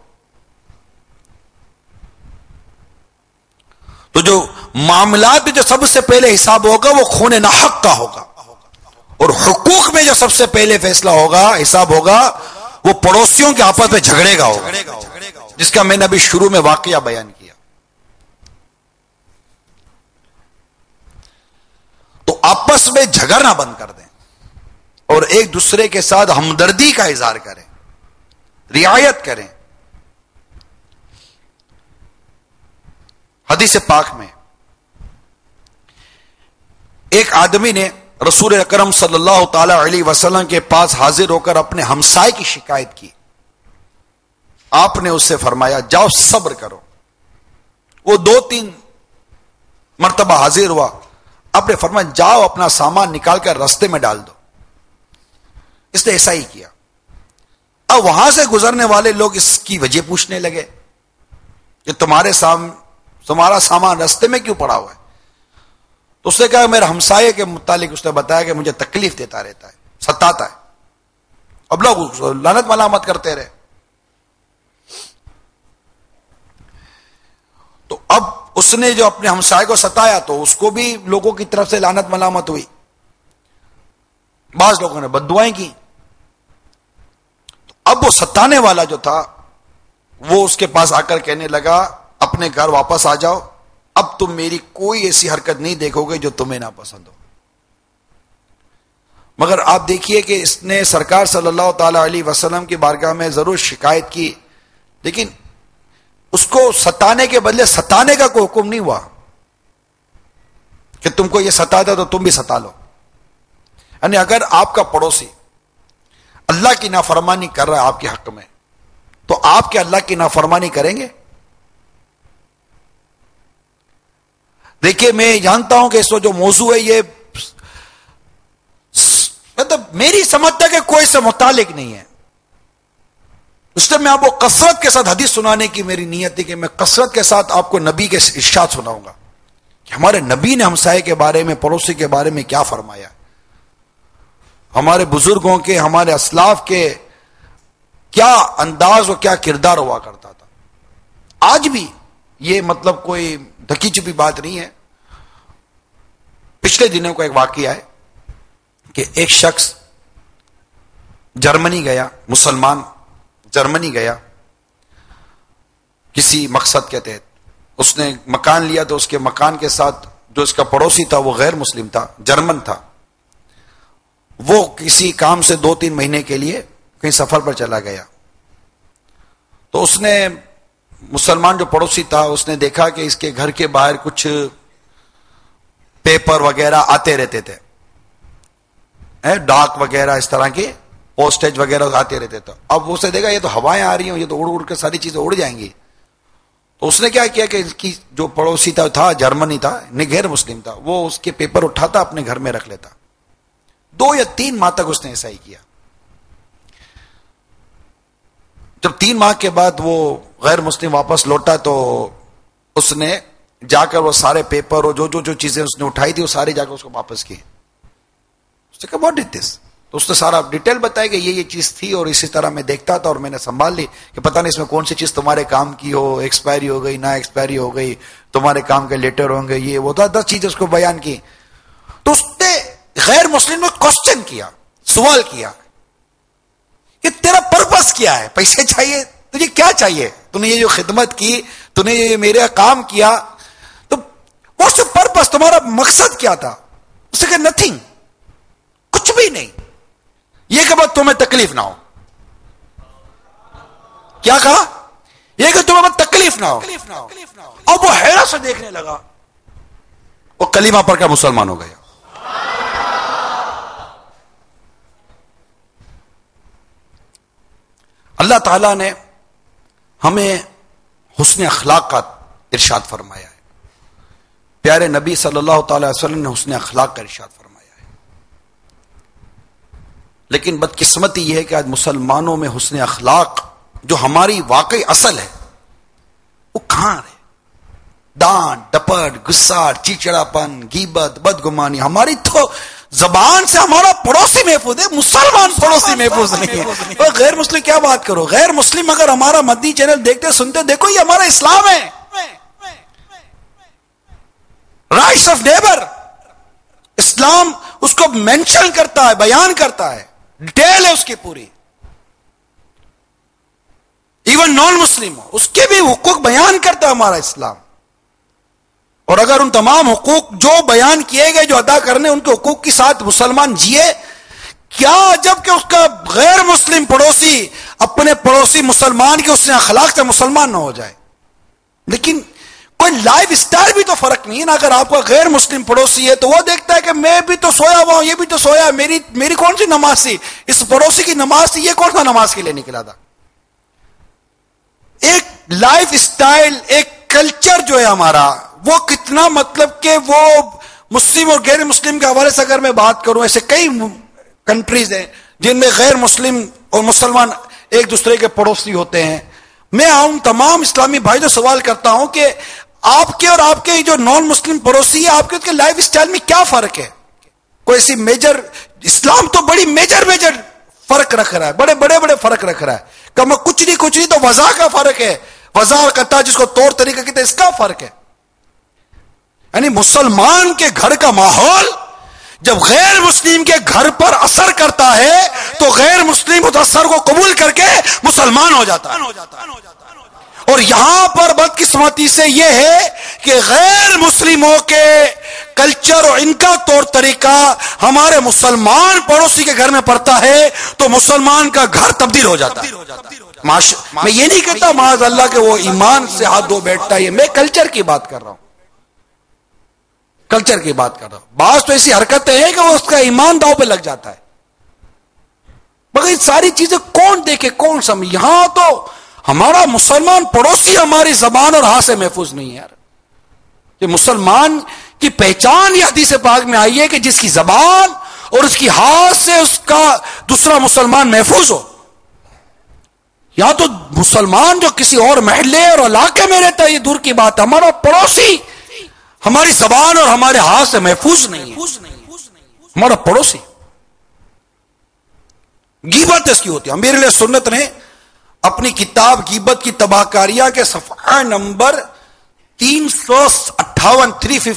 D: تو جو معاملات میں جو سب سے پہلے حساب ہوگا وہ خون ناحق کا ہوگا، اور حقوق میں جو سب سے پہلے فیصلہ ہوگا، حساب ہوگا، وہ پڑوسیوں کے آپس میں جھگڑے گا ہوگا، جس کا میں نے ابھی شروع میں واقعہ بیان کیا۔ تو آپس میں جھگڑنا بند کر دیں اور ایک دوسرے کے ساتھ ہمدردی کا اظہار کریں، رعایت کریں۔ حدیث پاک میں ایک آدمی نے رسول اکرم صلی اللہ تعالی علیہ وسلم کے پاس حاضر ہو کر اپنے ہمسائے کی شکایت کی۔ آپ نے اس سے فرمایا جاؤ صبر کرو۔ وہ 2-3 مرتبہ حاضر ہوا،
E: آپ نے فرمایا جاؤ اپنا سامان نکال کر راستے میں ڈال دو. اس نے ایسا ہی کیا. اب وہاں سے گزرنے والے لوگ اس کی وجہ پوچھنے لگے کہ تمہارا سامان راستے میں کیوں پڑا ہوا ہے؟ تو اس نے کہا میرے ہمسائے کے متعلق اس نے بتایا کہ مجھے تکلیف دیتا رہتا ہے، ستاتا ہے. اب لوگ لعنت ملامت کرتے رہے. تو اب اس نے جو اپنے ہمسائے کو ستایا تو اس کو بھی لوگوں کی طرف سے لعنت ملامت ہوئی. بعض لوگوں نے بد دعائیں کی. اب وہ ستانے والا جو تھا وہ اس کے پاس آ کر کہنے لگا اپنے گھر واپس آ جاؤ، اب تم میری کوئی ایسی حرکت نہیں دیکھو گے جو تمہیں ناپسند ہو. مگر آپ دیکھیے کہ اس نے سرکار صلی اللہ تعالی علیہ وسلم کی بارگاہ میں ضرور شکایت کی، لیکن اس کو ستانے کے بدلے ستانے کا کوئی حکم نہیں ہوا کہ تم کو یہ ستاتا تو تم بھی ستا لو. یعنی اگر آپ کا پڑوسی اللہ کی نافرمانی کر رہا ہے آپ کے حق میں، تو آپ کے اللہ کی نافرمانی کریں گے؟ دیکھیے میں جانتا ہوں کہ اس جو موضوع ہے یہ مطلب میری سمجھتا کہ کوئی سے متعلق نہیں ہے. اس لیے میں آپ کو کثرت کے ساتھ حدیث سنانے کی میری نیت ہے کہ میں کثرت کے ساتھ آپ کو نبی کے ارشاد سناؤں گا کہ ہمارے نبی نے ہمسائے کے بارے میں، پڑوسی کے بارے میں کیا فرمایا، ہمارے بزرگوں کے، ہمارے اسلاف کے کیا انداز اور کیا کردار ہوا کرتا تھا. آج بھی یہ مطلب کوئی ڈھکی چھپی بات نہیں ہے. پچھلے دنوں کو ایک واقعہ ہے کہ ایک شخص جرمنی گیا، مسلمان جرمنی گیا کسی مقصد کے تحت. اس نے مکان لیا تو اس کے مکان کے ساتھ جو اس کا پڑوسی تھا وہ غیر مسلم تھا، جرمن تھا. وہ کسی کام سے 2-3 مہینے کے لیے کہیں سفر پر چلا گیا. تو اس نے مسلمان جو پڑوسی تھا اس نے دیکھا کہ اس کے گھر کے باہر کچھ پیپر وغیرہ آتے رہتے تھے، ڈاک وغیرہ اس طرح کے پوسٹیج وغیرہ آتے رہتے تھے. اب اسے دیکھا یہ تو ہوائیں آ رہی ہیں، یہ تو اڑ اڑ کے ساری چیزیں اڑ جائیں گی. تو اس نے کیا کیا کہ اس کی جو پڑوسی تھا جرمنی تھا، غیر مسلم تھا، وہ اس کے پیپر اٹھاتا اپنے گھر میں رکھ لیتا. 2 یا 3 ماہ تک اس نے ایسا ہی کیا. جب 3 ماہ کے بعد وہ غیر مسلم واپس لوٹا تو اس نے جا کر وہ سارے پیپر اور جو چیزیں اس نے اٹھائی تھی وہ سارے جا کر اس کو واپس کی. اس نے کہا واٹ از دس؟ تو اس نے سارا ڈیٹیل بتایا کہ یہ چیز تھی اور اسی طرح میں دیکھتا تھا اور میں نے سنبھال لی کہ پتہ نہیں اس میں کون سی چیز تمہارے کام کی ہو، ایکسپائری ہو گئی، نہ ایکسپائری ہو گئی، تمہارے کام کے لیٹر ہوں گے، یہ وہ 10 چیزیں اس کو بیان کی. تو اس نے غیر مسلم نے کوسچن کیا، سوال کیا کہ تیرا پرپس کیا ہے؟ پیسے چاہیے؟ تجھے کیا چاہیے؟ تو نے یہ جو خدمت کی، تو نے یہ میرا کام کیا، تو واٹس یور پرپس؟ تمہارا مقصد کیا تھا؟ اس نے کہا نتھنگ، کچھ بھی نہیں، یہ کہ بس تمہیں تکلیف نہ ہو. کیا کہا؟ یہ کہ تمہیں بس تکلیف نہ ہو. اب وہ حیرت سے دیکھنے لگا، وہ کلمہ پڑھ کر مسلمان ہو گیا. اللہ تعالیٰ نے ہمیں حسن اخلاق کا ارشاد فرمایا ہے. پیارے نبی صلی اللہ تعالی وسلم نے حسن اخلاق کا ارشاد فرمایا ہے. لیکن بدقسمتی یہ ہے کہ آج مسلمانوں میں حسن اخلاق جو ہماری واقعی اصل ہے وہ کہاں ہے؟ ڈانٹ ڈپٹ، غصہ، چیچڑاپن، غیبت، بدگمانی. ہماری تو زبان سے ہمارا پڑوسی محفوظ ہے، مسلمان پڑوسی محفوظ نہیں ہے. اور غیر مسلم کیا بات کرو، غیر مسلم اگر ہمارا مدنی چینل دیکھتے سنتے، دیکھو یہ ہمارا اسلام ہے. رائٹس آف نیبر، اسلام اس کو مینشن کرتا ہے، بیان کرتا ہے، ڈیٹیل ہے اس کی پوری. ایون نان مسلم ہو اس کے بھی حقوق بیان کرتا ہے ہمارا اسلام. اور اگر ان تمام حقوق جو بیان کیے گئے جو ادا کرنے ان کے حقوق کے ساتھ مسلمان جیے، کیا جب کہ اس کا غیر مسلم پڑوسی اپنے پڑوسی مسلمان کے اس نے اخلاق سے مسلمان نہ ہو جائے. لیکن کوئی لائف اسٹائل بھی تو فرق نہیں ہے نا. اگر آپ کا غیر مسلم پڑوسی ہے تو وہ دیکھتا ہے کہ میں بھی تو سویا ہوا ہوں، یہ بھی تو سویا، میری کون سی نماز تھی، اس پڑوسی کی نماز تھی، یہ کون سا نماز کے لیے نکلا تھا. ایک لائف اسٹائل، ایک کلچر جو ہے ہمارا، وہ کتنا مطلب کہ وہ مسلم اور غیر مسلم کے حوالے سے اگر میں بات کروں، ایسے کئی کنٹریز ہیں جن میں غیر مسلم اور مسلمان ایک دوسرے کے پڑوسی ہوتے ہیں. میں تمام اسلامی بھائی سے سوال کرتا ہوں کہ آپ کے اور آپ کے جو نان مسلم پڑوسی ہے، آپ کے لائف اسٹائل میں کیا فرق ہے؟ کوئی ایسی میجر، اسلام تو بڑی میجر فرق رکھ رہا ہے، بڑے فرق رکھ رہا ہے. کم کچھ نہیں تو وضع کا فرق ہے، وضع کرتا جس کو طور طریقہ کہتے ہیں، اس کا فرق ہے. یعنی مسلمان کے گھر کا ماحول جب غیر مسلم کے گھر پر اثر کرتا ہے تو غیر مسلم اس اثر کو قبول کر کے مسلمان ہو جاتا ہے. اور یہاں پر بدقسمتی سے یہ ہے کہ غیر مسلموں کے کلچر اور ان کا طور طریقہ ہمارے مسلمان پڑوسی کے گھر میں پڑتا ہے تو مسلمان کا گھر تبدیل ہو جاتا ہے. میں یہ نہیں کہتا معاذ اللہ کہ وہ ایمان سے ہاتھ دھو بیٹھتا ہے، میں کلچر کی بات کر رہا ہوں، کلچر کی بات کر رہا ہوں. بعض تو ایسی حرکتیں ہیں کہ وہ اس کا ایمان داؤ پہ لگ جاتا ہے. مگر یہ ساری چیزیں کون دیکھے، کون سمجھے؟ یہاں تو ہمارا مسلمان پڑوسی ہماری زبان اور ہاتھ سے محفوظ نہیں ہے یار. کہ مسلمان کی پہچان یہ حدیث پاک میں آئی ہے کہ جس کی زبان اور اس کی ہاتھ سے اس کا دوسرا مسلمان محفوظ ہو. یا تو مسلمان جو کسی اور محلے اور علاقے میں رہتا ہے یہ دور کی بات ہے، ہمارا پڑوسی ہماری زبان اور ہمارے ہاتھ سے محفوظ نہیں ہے. ہمارا پڑوسی غیبت اس کی ہوتی ہے. امیر علیہ سنت نے اپنی کتاب غیبت کی تباہکاریاں کے صفحہ نمبر 358 سے